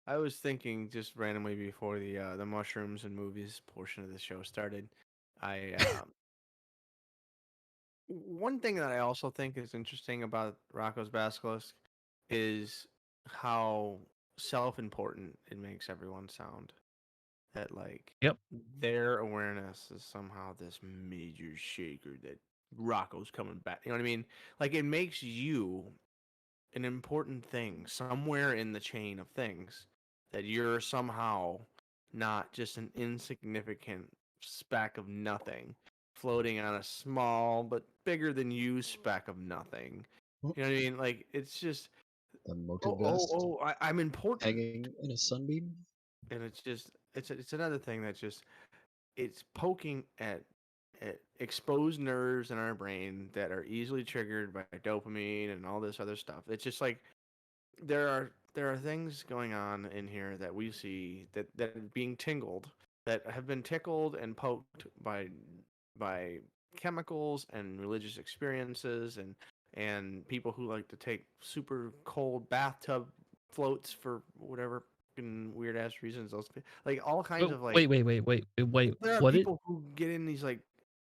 I was thinking just randomly before the mushrooms and movies portion of the show started. One thing that I also think is interesting about Rocco's Basilisk is how self-important it makes everyone sound. that like Yep. their awareness is somehow this major shaker that Rocco's coming back. You know what I mean? Like it makes you an important thing somewhere in the chain of things, that you're somehow not just an insignificant speck of nothing floating on a small but bigger than you speck of nothing. You know what I mean? Like it's just The motive dust I'm important. hanging in a sunbeam. And it's just it's another thing that just it's poking at exposed nerves in our brain that are easily triggered by dopamine and all this other stuff. It's just like there are things going on in here that we see that are being tingled, that have been tickled and poked by chemicals and religious experiences and people who like to take super cold bathtub floats for whatever weird ass reasons. Those like all kinds of like Wait. there are What people who get in these like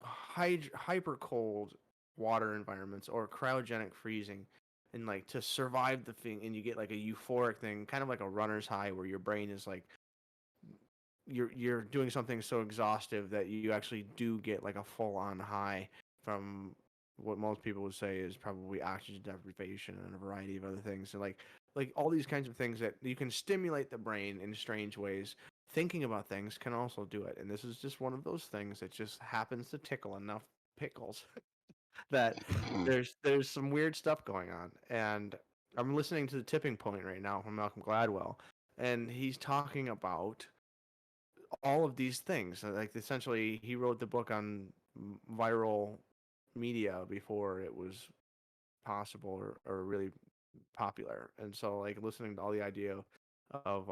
hyper cold water environments or cryogenic freezing and like to survive the thing, and you get like a euphoric thing, kind of like a runner's high where your brain is like you're doing something so exhaustive that you actually do get like a full on high from what most people would say is probably oxygen deprivation and a variety of other things. And like all these kinds of things that you can stimulate the brain in strange ways. Thinking about things can also do it, and this is just one of those things that just happens to tickle enough pickles that there's some weird stuff going on. And I'm listening to The Tipping Point right now from Malcolm Gladwell, and he's talking about all of these things. Like essentially, he wrote the book on viral media before it was possible or really popular. And so, like listening to all the idea of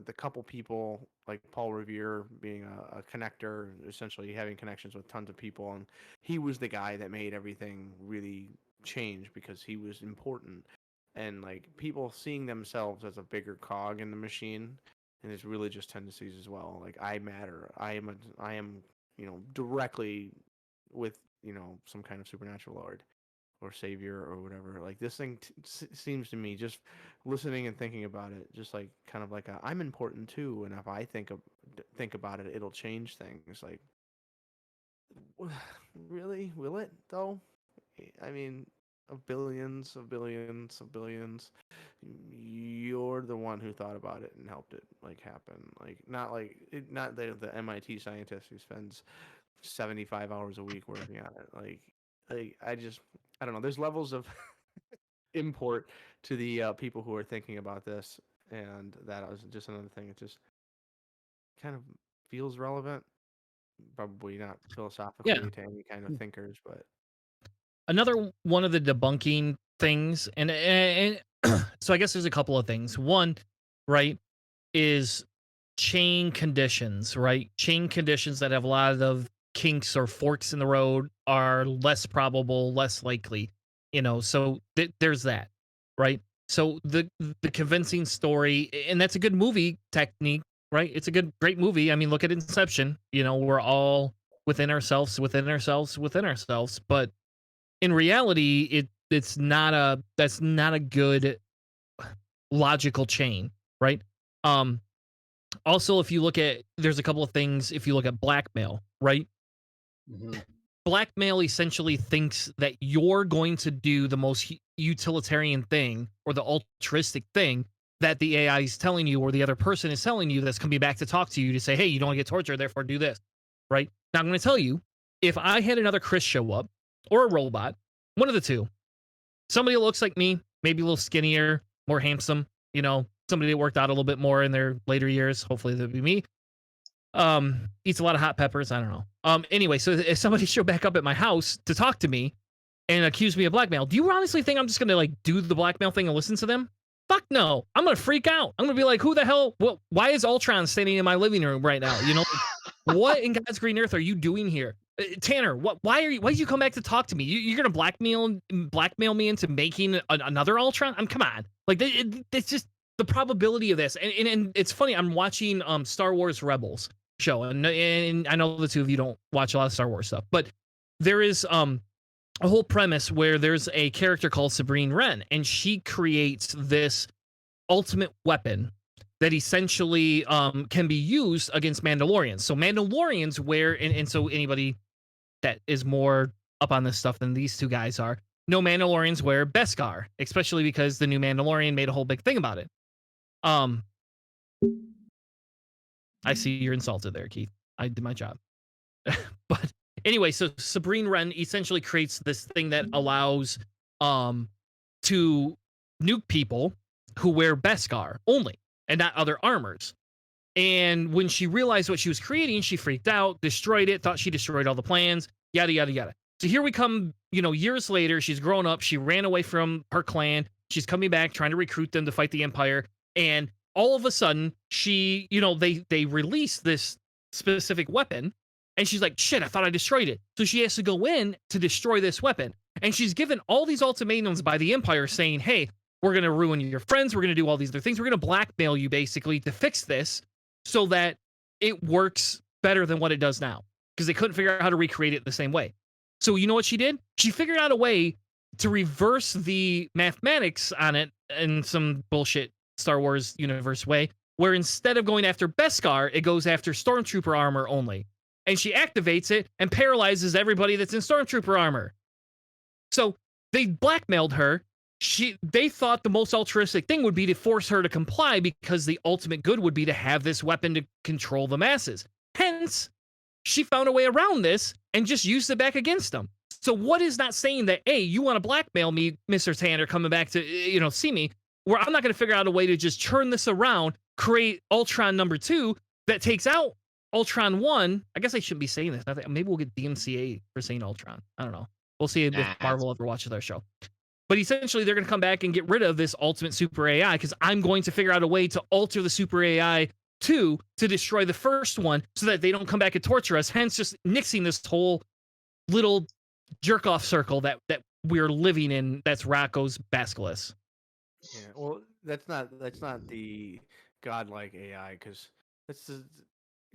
the couple people like Paul Revere being a connector, essentially having connections with tons of people, and he was the guy that made everything really change because he was important, and like people seeing themselves as a bigger cog in the machine, and his religious tendencies as well. Like I matter. I am directly with some kind of supernatural lord or savior or whatever. Like this thing seems to me, just listening and thinking about it, just like kind of like I'm important too, and if I think about it, it'll change things. Like really, will it though? I mean, of billions of billions of billions, you're the one who thought about it and helped it like happen. Not the MIT scientist who spends 75 hours a week working on it. Like I don't know. There's levels of import to the people who are thinking about this, and that was just another thing. It just kind of feels relevant. Probably not philosophically to any kind of thinkers, but Another one of the debunking things, and so I guess there's a couple of things. One, right, is chain conditions, right? Chain conditions that have a lot of kinks or forks in the road are less probable, less likely, so there's that, right? So the convincing story, and that's a good movie technique, right? It's a great movie. I mean, look at Inception. We're all within ourselves, but in reality, that's not a good logical chain, right? Also, if you look at, there's a couple of things. If you look at blackmail, right? Mhm. Blackmail essentially thinks that you're going to do the most utilitarian thing or the altruistic thing that the AI is telling you or the other person is telling you, that's coming back to talk to you to say, hey, you don't want to get tortured, therefore do this, right? Now, I'm going to tell you, if I had another Chris show up or a robot, one of the two, somebody that looks like me, maybe a little skinnier, more handsome, somebody that worked out a little bit more in their later years, hopefully that'd be me, eats a lot of hot peppers, I don't know. Anyway, so if somebody showed back up at my house to talk to me and accuse me of blackmail, do you honestly think I'm just gonna like do the blackmail thing and listen to them? Fuck no. I'm gonna freak out. I'm gonna be like, who the hell, why is Ultron standing in my living room right now? What in God's green earth are you doing here? Tanner, why did you come back to talk to me? You're gonna blackmail me into making another Ultron? Come on. Like it's just the probability of this. And it's funny, I'm watching Star Wars Rebels show, and I know the two of you don't watch a lot of Star Wars stuff, but there is a whole premise where there's a character called Sabrine Wren, and she creates this ultimate weapon that essentially can be used against Mandalorians. So Mandalorians wear, and so anybody that is more up on this stuff than these two guys are, no, Mandalorians wear Beskar, especially because the new Mandalorian made a whole big thing about it. I see you're insulted there, Keith. I did my job. But anyway, so Sabrine Wren essentially creates this thing that allows to nuke people who wear Beskar only and not other armors. And when she realized what she was creating, she freaked out, destroyed it, thought she destroyed all the plans, yada, yada, yada. So here we come, years later, she's grown up, she ran away from her clan, she's coming back, trying to recruit them to fight the Empire, and all of a sudden, she, they release this specific weapon, and she's like, shit, I thought I destroyed it. So she has to go in to destroy this weapon. And she's given all these ultimatums by the Empire saying, hey, we're going to ruin your friends, we're going to do all these other things, we're going to blackmail you, basically, to fix this so that it works better than what it does now. Because they couldn't figure out how to recreate it the same way. So you know what she did? She figured out a way to reverse the mathematics on it in some bullshit Star Wars universe way, where instead of going after Beskar, it goes after Stormtrooper armor only. And she activates it and paralyzes everybody that's in Stormtrooper armor. So they blackmailed her. They thought the most altruistic thing would be to force her to comply because the ultimate good would be to have this weapon to control the masses. Hence, she found a way around this and just used it back against them. So what is not saying that, hey, you want to blackmail me, Mr. Tanner, coming back to, see me, where I'm not going to figure out a way to just turn this around, create Ultron number 2 that takes out Ultron 1. I guess I shouldn't be saying this. Maybe we'll get DMCA for saying Ultron. I don't know. We'll see if Marvel ever watches their show. But essentially, they're going to come back and get rid of this ultimate super AI because I'm going to figure out a way to alter the super AI 2 to destroy the first one so that they don't come back and torture us. Hence, just nixing this whole little jerk-off circle that we're living in. That's Rocco's Basilisk. Yeah, well, that's not the godlike AI because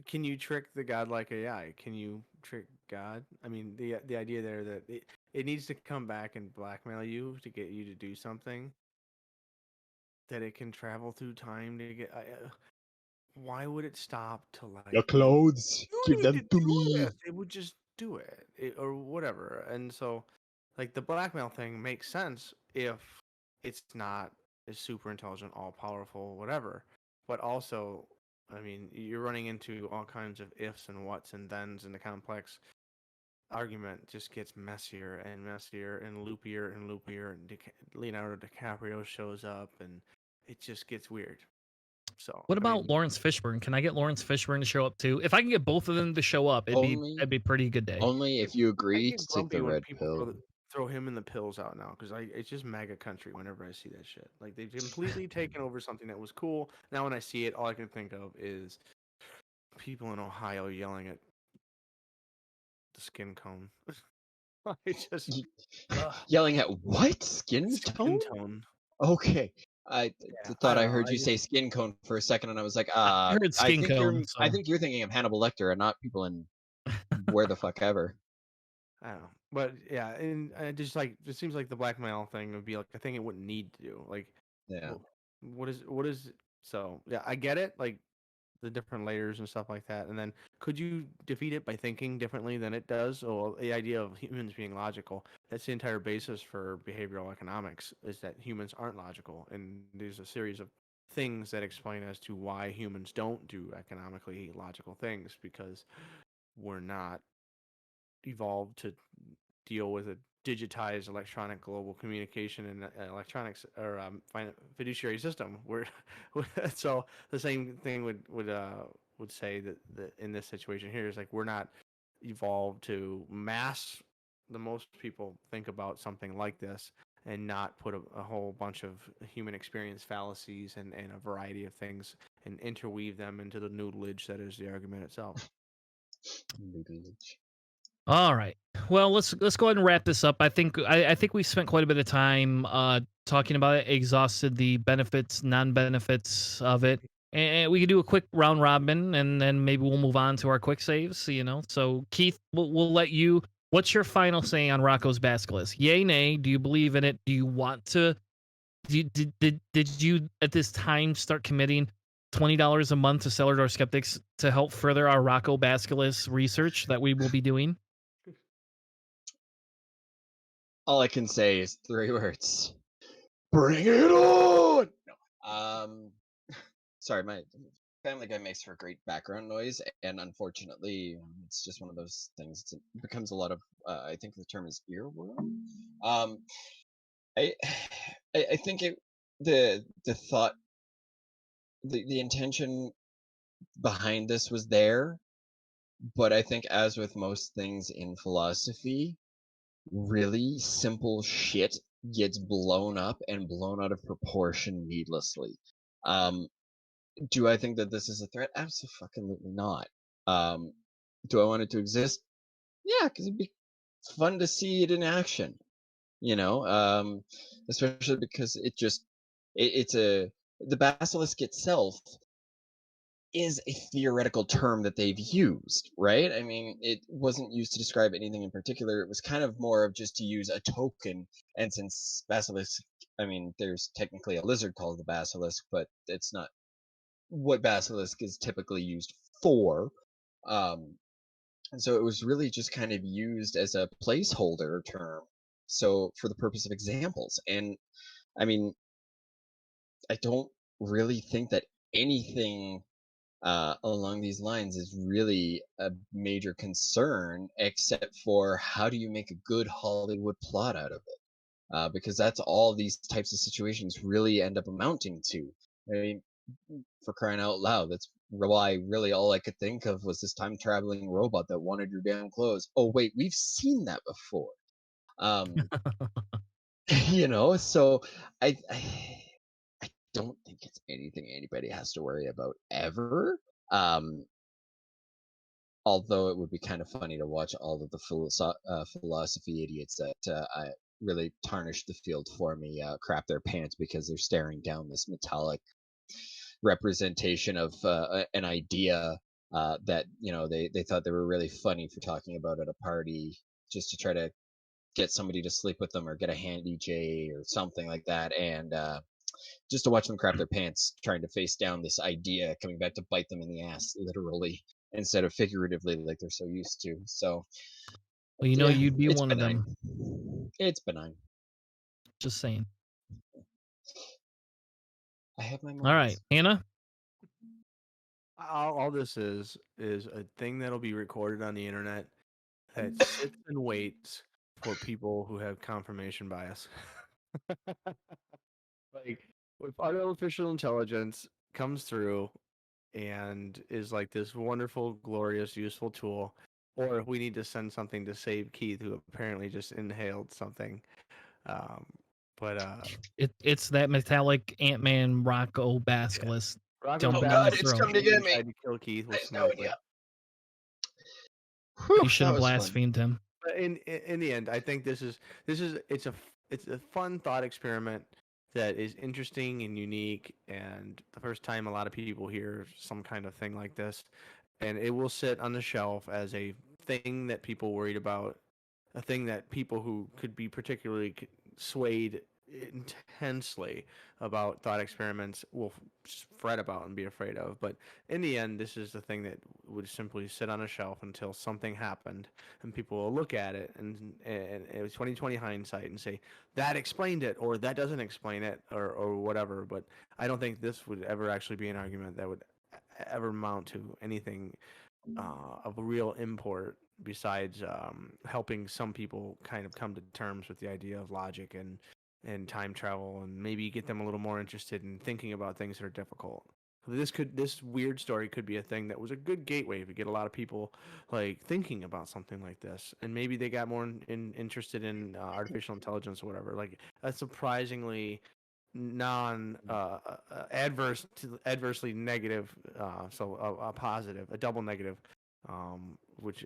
can you trick the godlike AI? Can you trick God? I mean, the idea there that it needs to come back and blackmail you to get you to do something. That it can travel through time to get. Why would it stop to like Your clothes, give them to me. It would just do it or whatever. And so, like the blackmail thing makes sense if it's not as super intelligent, all powerful, whatever. But also, I mean, you're running into all kinds of ifs and whats and thens, and the complex argument just gets messier and messier and loopier and loopier. And Leonardo DiCaprio shows up, and it just gets weird. So, what about Lawrence Fishburne? Can I get Lawrence Fishburne to show up too? If I can get both of them to show up, it'd be a pretty good day. Only if you I agree get to take grumpy the when red people pill. throw him in the pills out now because it's just MAGA country whenever I see that shit. Like they've completely taken over something that was cool. Now when I see it, all I can think of is people in Ohio yelling at the skin cone. I just Yelling at what? Skin tone? Okay. I thought I heard you say skin cone for a second, and I was like, I heard skin cone. I think you're thinking of Hannibal Lecter and not people in where the fuck ever. I don't know, but yeah, and it just like it seems like the blackmail thing would be like a thing it wouldn't need to do. Like, yeah, what is so? Yeah, I get it. Like the different layers and stuff like that. And then could you defeat it by thinking differently than it does? Or the idea of humans being logical, that's the entire basis for behavioral economics, is that humans aren't logical. And there's a series of things that explain as to why humans don't do economically logical things, because we're not evolved to deal with a digitized electronic global communication and electronics or fiduciary system. So the same thing would say that in this situation here is like we're not evolved to mass. The most people think about something like this and not put a whole bunch of human experience fallacies and a variety of things and interweave them into the noodleage that is the argument itself. Noodleage. All right. Well, let's go ahead and wrap this up. I think we spent quite a bit of time talking about it, exhausted the benefits, non-benefits of it, and we could do a quick round robin, and then maybe we'll move on to our quick saves. So Keith, we'll let you. What's your final say on Rocco's Basilisk? Yay, nay? Do you believe in it? Do you want to? Did you at this time start committing? $20 a month to Cellar Door Skeptics to help further our Roko Basilisk research that we will be doing? All I can say is 3 words. Bring it on! No. Sorry, my Family Guy makes for great background noise, and unfortunately, it's just one of those things. It becomes a lot of, I think the term is earworm. Um, I, I think the thought, the intention behind this was there, but I think as with most things in philosophy, really simple shit gets blown up and blown out of proportion needlessly. Do I think that this is a threat? Absolutely not. Do I want it to exist? Yeah, because it'd be fun to see it in action. Especially because it's the basilisk itself is a theoretical term that they've used, right? I mean, it wasn't used to describe anything in particular. It was kind of more of just to use a token. And since basilisk, I mean, there's technically a lizard called the basilisk, but it's not what basilisk is typically used for. And so it was really just kind of used as a placeholder term. So for the purpose of examples. And I mean, I don't really think that anything along these lines is really a major concern, except for how do you make a good Hollywood plot out of it? Because that's all these types of situations really end up amounting to. I mean, for crying out loud, that's why really all I could think of was this time traveling robot that wanted your damn clothes. Oh wait, we've seen that before. Um, so I don't think it's anything anybody has to worry about ever. Um, Although it would be kind of funny to watch all of the philosophy idiots that I really tarnished the field for me crap their pants because they're staring down this metallic representation of an idea that they thought they were really funny for talking about at a party just to try to get somebody to sleep with them or get a handy J or something like that, and just to watch them crap their pants trying to face down this idea coming back to bite them in the ass, literally, instead of figuratively like they're so used to. So, Well, yeah, you'd be it's one of benign. them. It's benign. Just saying. I have my All right, moments. Hannah. All this is a thing that'll be recorded on the internet that sits and waits for people who have confirmation bias. Like, if artificial intelligence comes through and is like this wonderful, glorious, useful tool, or if we need to send something to save Keith, who apparently just inhaled something. Um, but It's that metallic Ant-Man Rocco yeah, Basilisk Rocco jumping Oh down God, his it's throat. come to get me. tried to kill Keith I with have no smoke. idea. You Whew, should that have was fun. blasphemed him. But in the end, I think it's a fun thought experiment that is interesting and unique, and the first time a lot of people hear some kind of thing like this, and it will sit on the shelf as a thing that people worried about, a thing that people who could be particularly swayed intensely about thought experiments will fret about and be afraid of. But in the end, this is the thing that would simply sit on a shelf until something happened, and people will look at it and it was 2020 hindsight and say that explained it or that doesn't explain it or whatever. But I don't think this would ever actually be an argument that would ever amount to anything of real import besides helping some people kind of come to terms with the idea of logic and time travel, and maybe get them a little more interested in thinking about things that are difficult. This weird story could be a thing that was a good gateway to get a lot of people like thinking about something like this, and maybe they got more interested in artificial intelligence or whatever. Like a surprisingly non adversely negative, so a positive, a double negative, which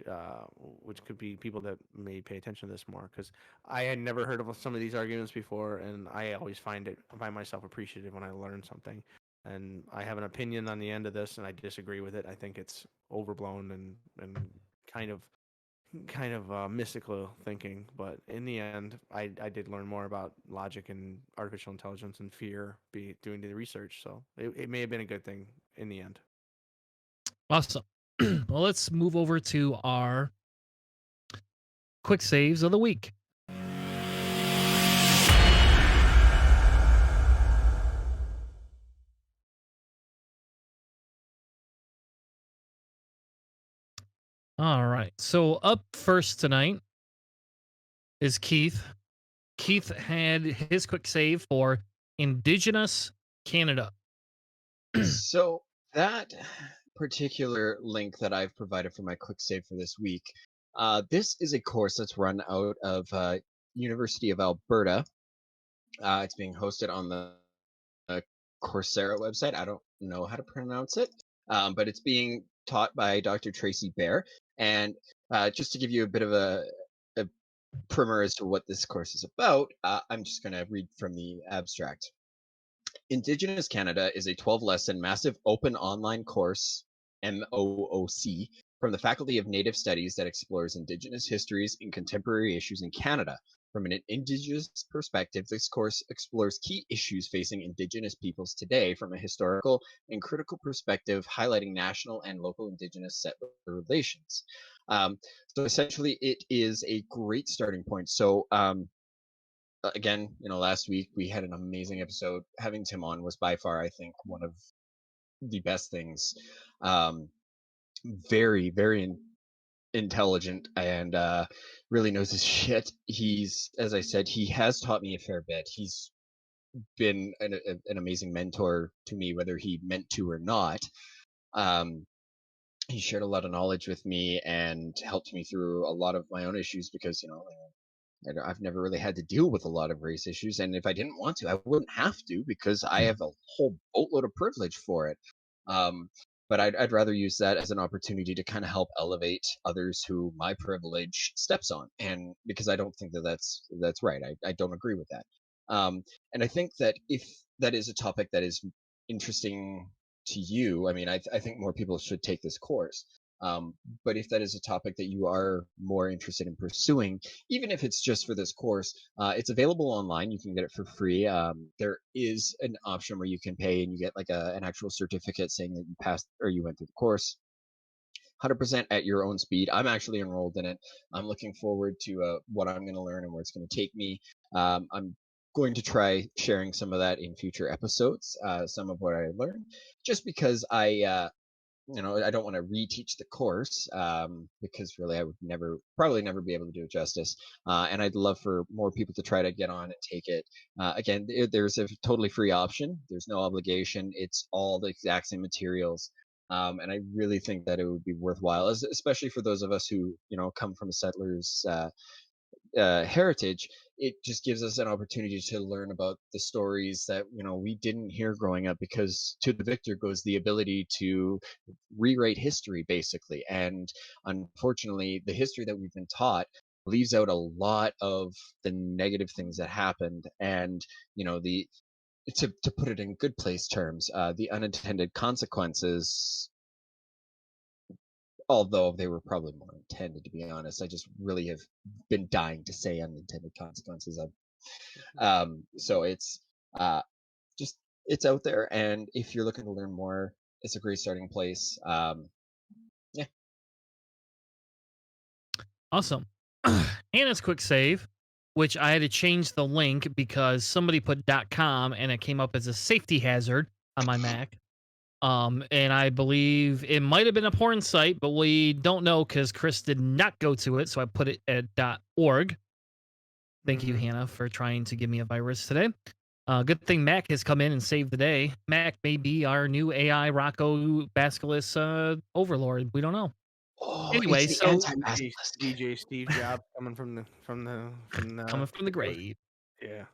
could be people that may pay attention to this more, because I had never heard of some of these arguments before, and I always find myself appreciative when I learn something, and I have an opinion on the end of this, and I disagree with it. I think it's overblown and kind of kind of mystical thinking. But in the end, I did learn more about logic and artificial intelligence and fear doing the research. So it may have been a good thing in the end. Awesome. Well, let's move over to our quick saves of the week. All right. So up first tonight is Keith. Keith had his quick save for Indigenous Canada. So that particular link that I've provided for my quick save for this week, this is a course that's run out of University of Alberta. It's being hosted on the Coursera website. I don't know how to pronounce it, but it's being taught by Dr. Tracy Bear. And just to give you a bit of a primer as to what this course is about, I'm just going to read from the abstract. Indigenous Canada is a 12-lesson massive open online course, MOOC, from the Faculty of Native Studies that explores Indigenous histories and contemporary issues in Canada. From an Indigenous perspective, this course explores key issues facing Indigenous peoples today from a historical and critical perspective, highlighting national and local Indigenous settler relations. So essentially, it is a great starting point. So again, last week we had an amazing episode. Having Tim on was by far, I think, one of the best things. Very, very intelligent and really knows his shit. He's, as I said, he has taught me a fair bit. He's been an amazing mentor to me, whether he meant to or not. He shared a lot of knowledge with me and helped me through a lot of my own issues because, I've never really had to deal with a lot of race issues. And if I didn't want to, I wouldn't have to because I have a whole boatload of privilege for it. But I'd rather use that as an opportunity to kind of help elevate others who my privilege steps on. And because I don't think that that's right. I don't agree with that. And I think that if that is a topic that is interesting to you, I mean, I think more people should take this course. But if that is a topic that you are more interested in pursuing, even if it's just for this course, it's available online. You can get it for free. There is an option where you can pay and you get like an actual certificate saying that you passed or you went through the course. 100% at your own speed. I'm actually enrolled in it. I'm looking forward to what I'm going to learn and where it's going to take me. I'm going to try sharing some of that in future episodes, some of what I learned, just because I don't want to reteach the course because really I would probably never be able to do it justice. And I'd love for more people to try to get on and take it. Again, there's a totally free option. There's no obligation. It's all the exact same materials. And I really think that it would be worthwhile, especially for those of us who, come from a settler's heritage. It just gives us an opportunity to learn about the stories that we didn't hear growing up, because to the victor goes the ability to rewrite history basically. And unfortunately, the history that we've been taught leaves out a lot of the negative things that happened. And the to put it in good place terms, the unintended consequences, although they were probably more intended, to be honest. I just really have been dying to say unintended consequences of. So it's just it's out there, and if you're looking to learn more, it's a great starting place. Yeah. Awesome. Hannah's quick save, which I had to change the link because somebody put .com and it came up as a safety hazard on my Mac. And I believe it might have been a porn site, but we don't know because Chris did not go to it, so I put it at .org. Thank you, Hannah, for trying to give me a virus today. Good thing Mac has come in and saved the day. Mac may be our new AI Roko Basilisk overlord. We don't know. Oh, Anyway, it's the so anti-basilisk. DJ Steve Jobs coming from the coming from the grave. Yeah.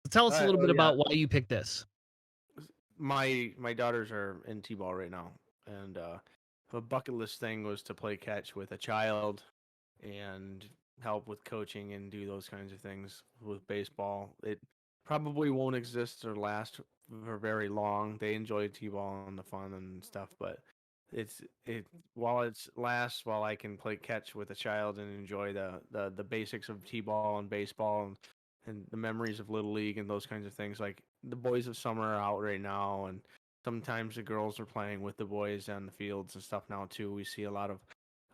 Tell us a little bit yeah. about why you picked this. My daughters are in T-ball right now, and the bucket list thing was to play catch with a child and help with coaching and do those kinds of things with baseball. It probably won't exist or last for very long. They enjoy T-ball and the fun and stuff, but it while it's lasts while I can play catch with a child and enjoy the basics of t-ball and baseball and the memories of Little League and those kinds of things. Like the boys of summer are out right now, and sometimes the girls are playing with the boys on the fields and stuff now too. We see a lot of,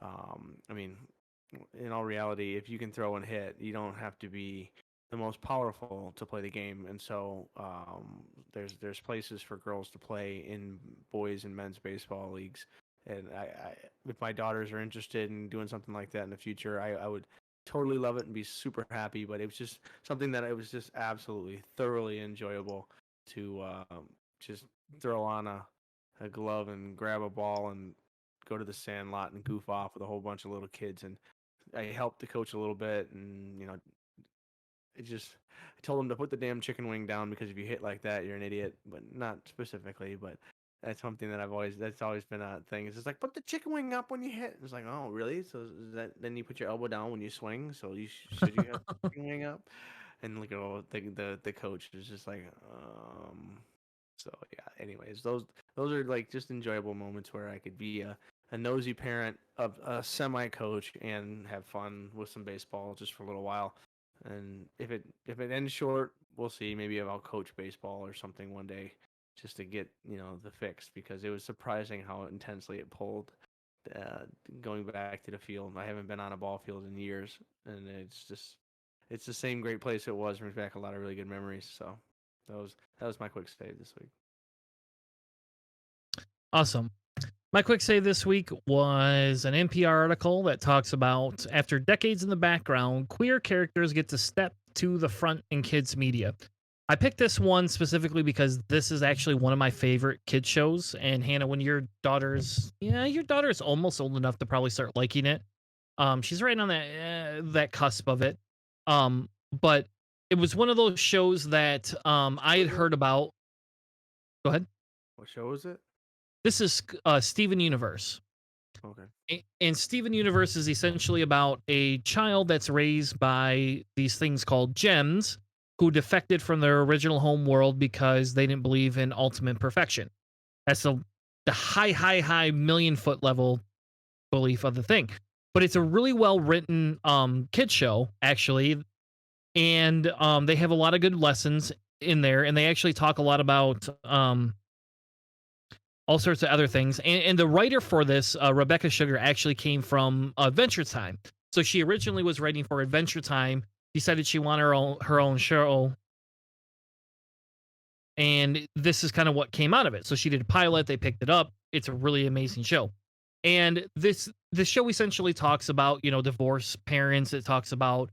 I mean, in all reality, if you can throw and hit, you don't have to be the most powerful to play the game. And so there's places for girls to play in boys and men's baseball leagues. And if my daughters are interested in doing something like that in the future, I would totally love it and be super happy. But it was just something that it was just absolutely thoroughly enjoyable to just throw on a glove and grab a ball and go to the sand lot and goof off with a whole bunch of little kids. And I helped the coach a little bit, and I told him to put the damn chicken wing down because if you hit like that, you're an idiot. But not specifically, but that's something that that's always been a thing. It's just like, put the chicken wing up when you hit. It's like, oh, really? So is that then you put your elbow down when you swing? So should you have the chicken wing up? And look at the coach is just like, So yeah. Anyways, those are like just enjoyable moments where I could be a nosy parent of a semi coach and have fun with some baseball just for a little while. And if it ends short, we'll see. Maybe I'll coach baseball or something one day, just to get the fix, because it was surprising how intensely it pulled. Going back to the field, I haven't been on a ball field in years, and it's the same great place it was. Brings back a lot of really good memories. So that was my quick stay this week. Awesome. My quick save this week was an NPR article that talks about, after decades in the background, queer characters get to step to the front in kids' media. I picked this one specifically because this is actually one of my favorite kids shows. And Hannah, when your daughter's almost old enough to probably start liking it. She's right on that cusp of it. But it was one of those shows that I had heard about. Go ahead. What show is it? This is Steven Universe. Okay. And Steven Universe is essentially about a child that's raised by these things called gems, who defected from their original home world because they didn't believe in ultimate perfection. That's the high million-foot level belief of the thing. But it's a really well-written kid show, actually. And they have a lot of good lessons in there. And they actually talk a lot about all sorts of other things. And the writer for this, Rebecca Sugar, actually came from Adventure Time. So she originally was writing for Adventure Time, decided she wanted her own show. And this is kind of what came out of it. So she did a pilot, they picked it up. It's a really amazing show. And this show essentially talks about, divorced parents. It talks about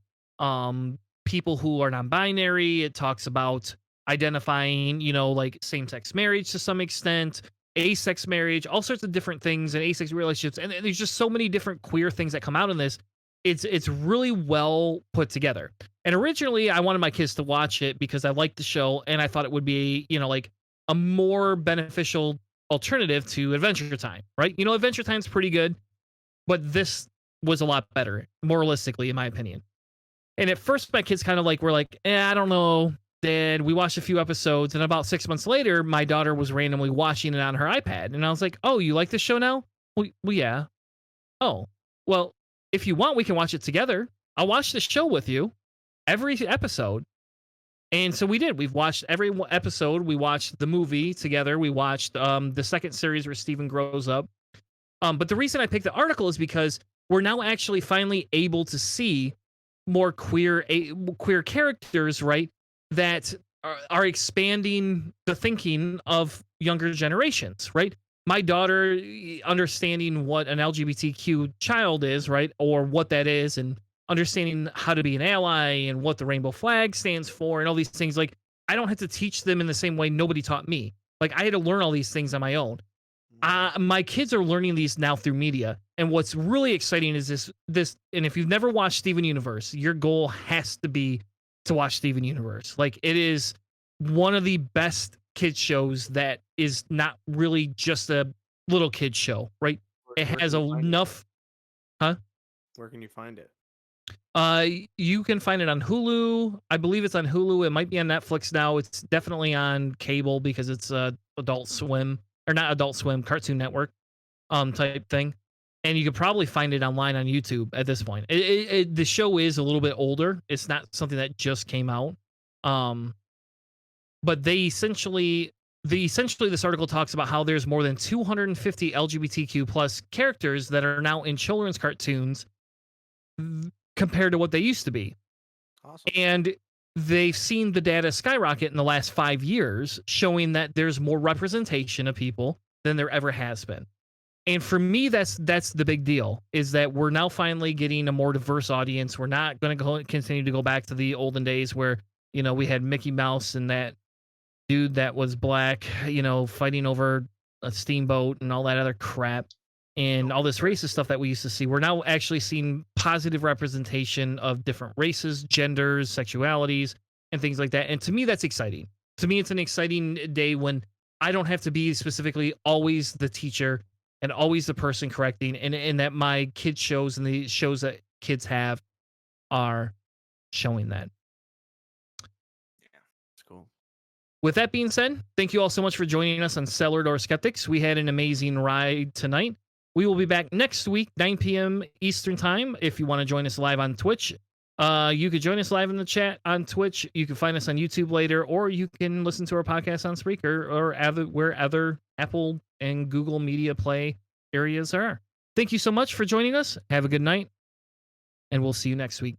people who are non-binary. It talks about identifying, like same-sex marriage to some extent, asexual marriage, all sorts of different things, and asexual relationships. And there's just so many different queer things that come out in this. It's really well put together. And originally I wanted my kids to watch it because I liked the show and I thought it would be, like a more beneficial alternative to Adventure Time, right? Adventure Time's pretty good, but this was a lot better, more realistically, in my opinion. And at first my kids kind of were like, I don't know. Then we watched a few episodes, and about 6 months later, my daughter was randomly watching it on her iPad. And I was like, oh, you like this show now? Well, yeah. Oh, well, if you want, we can watch it together. I'll watch the show with you, every episode. And so we did. We've watched every episode. We watched the movie together. We watched the second series where Steven grows up. But the reason I picked the article is because we're now actually finally able to see more queer characters, right? That are expanding the thinking of younger generations, right? My daughter understanding what an LGBTQ child is, right? Or what that is, and understanding how to be an ally and what the rainbow flag stands for and all these things. Like, I don't have to teach them in the same way nobody taught me. Like, I had to learn all these things on my own. My kids are learning these now through media. And what's really exciting is this, and if you've never watched Steven Universe, your goal has to be to watch Steven Universe. Like, it is one of the best kids shows that is not really just a little kid show, right? It has enough. Huh? Where can you find it? You can find it on Hulu. I believe it's on Hulu. It might be on Netflix now. It's definitely on cable because it's Adult Swim, or not Adult Swim, Cartoon Network. type thing, and you could probably find it online on YouTube at this point. The show is a little bit older. It's not something that just came out. But this article talks about how there's more than 250 LGBTQ plus characters that are now in children's cartoons compared to what they used to be. Awesome. And they've seen the data skyrocket in the last 5 years, showing that there's more representation of people than there ever has been. And for me, that's the big deal, is that we're now finally getting a more diverse audience. We're not going to continue to go back to the olden days where, you know, we had Mickey Mouse and that dude that was black, you know, fighting over a steamboat and all that other crap and all this racist stuff that we used to see. We're now actually seeing positive representation of different races, genders, sexualities, and things like that. And to me, that's exciting. To me, it's an exciting day when I don't have to be specifically always the teacher and always the person correcting, and that my kids shows and the shows that kids have are showing that. Yeah, it's cool. With that being said, thank you all so much for joining us on Cellar Door Skeptics. We had an amazing ride tonight. We will be back next week, 9 p.m. Eastern Time. If you want to join us live on Twitch, you could join us live in the chat on Twitch. You can find us on YouTube later, or you can listen to our podcast on Spreaker or where other Apple and Google Media Play areas are. Thank you so much for joining us. Have a good night, and we'll see you next week.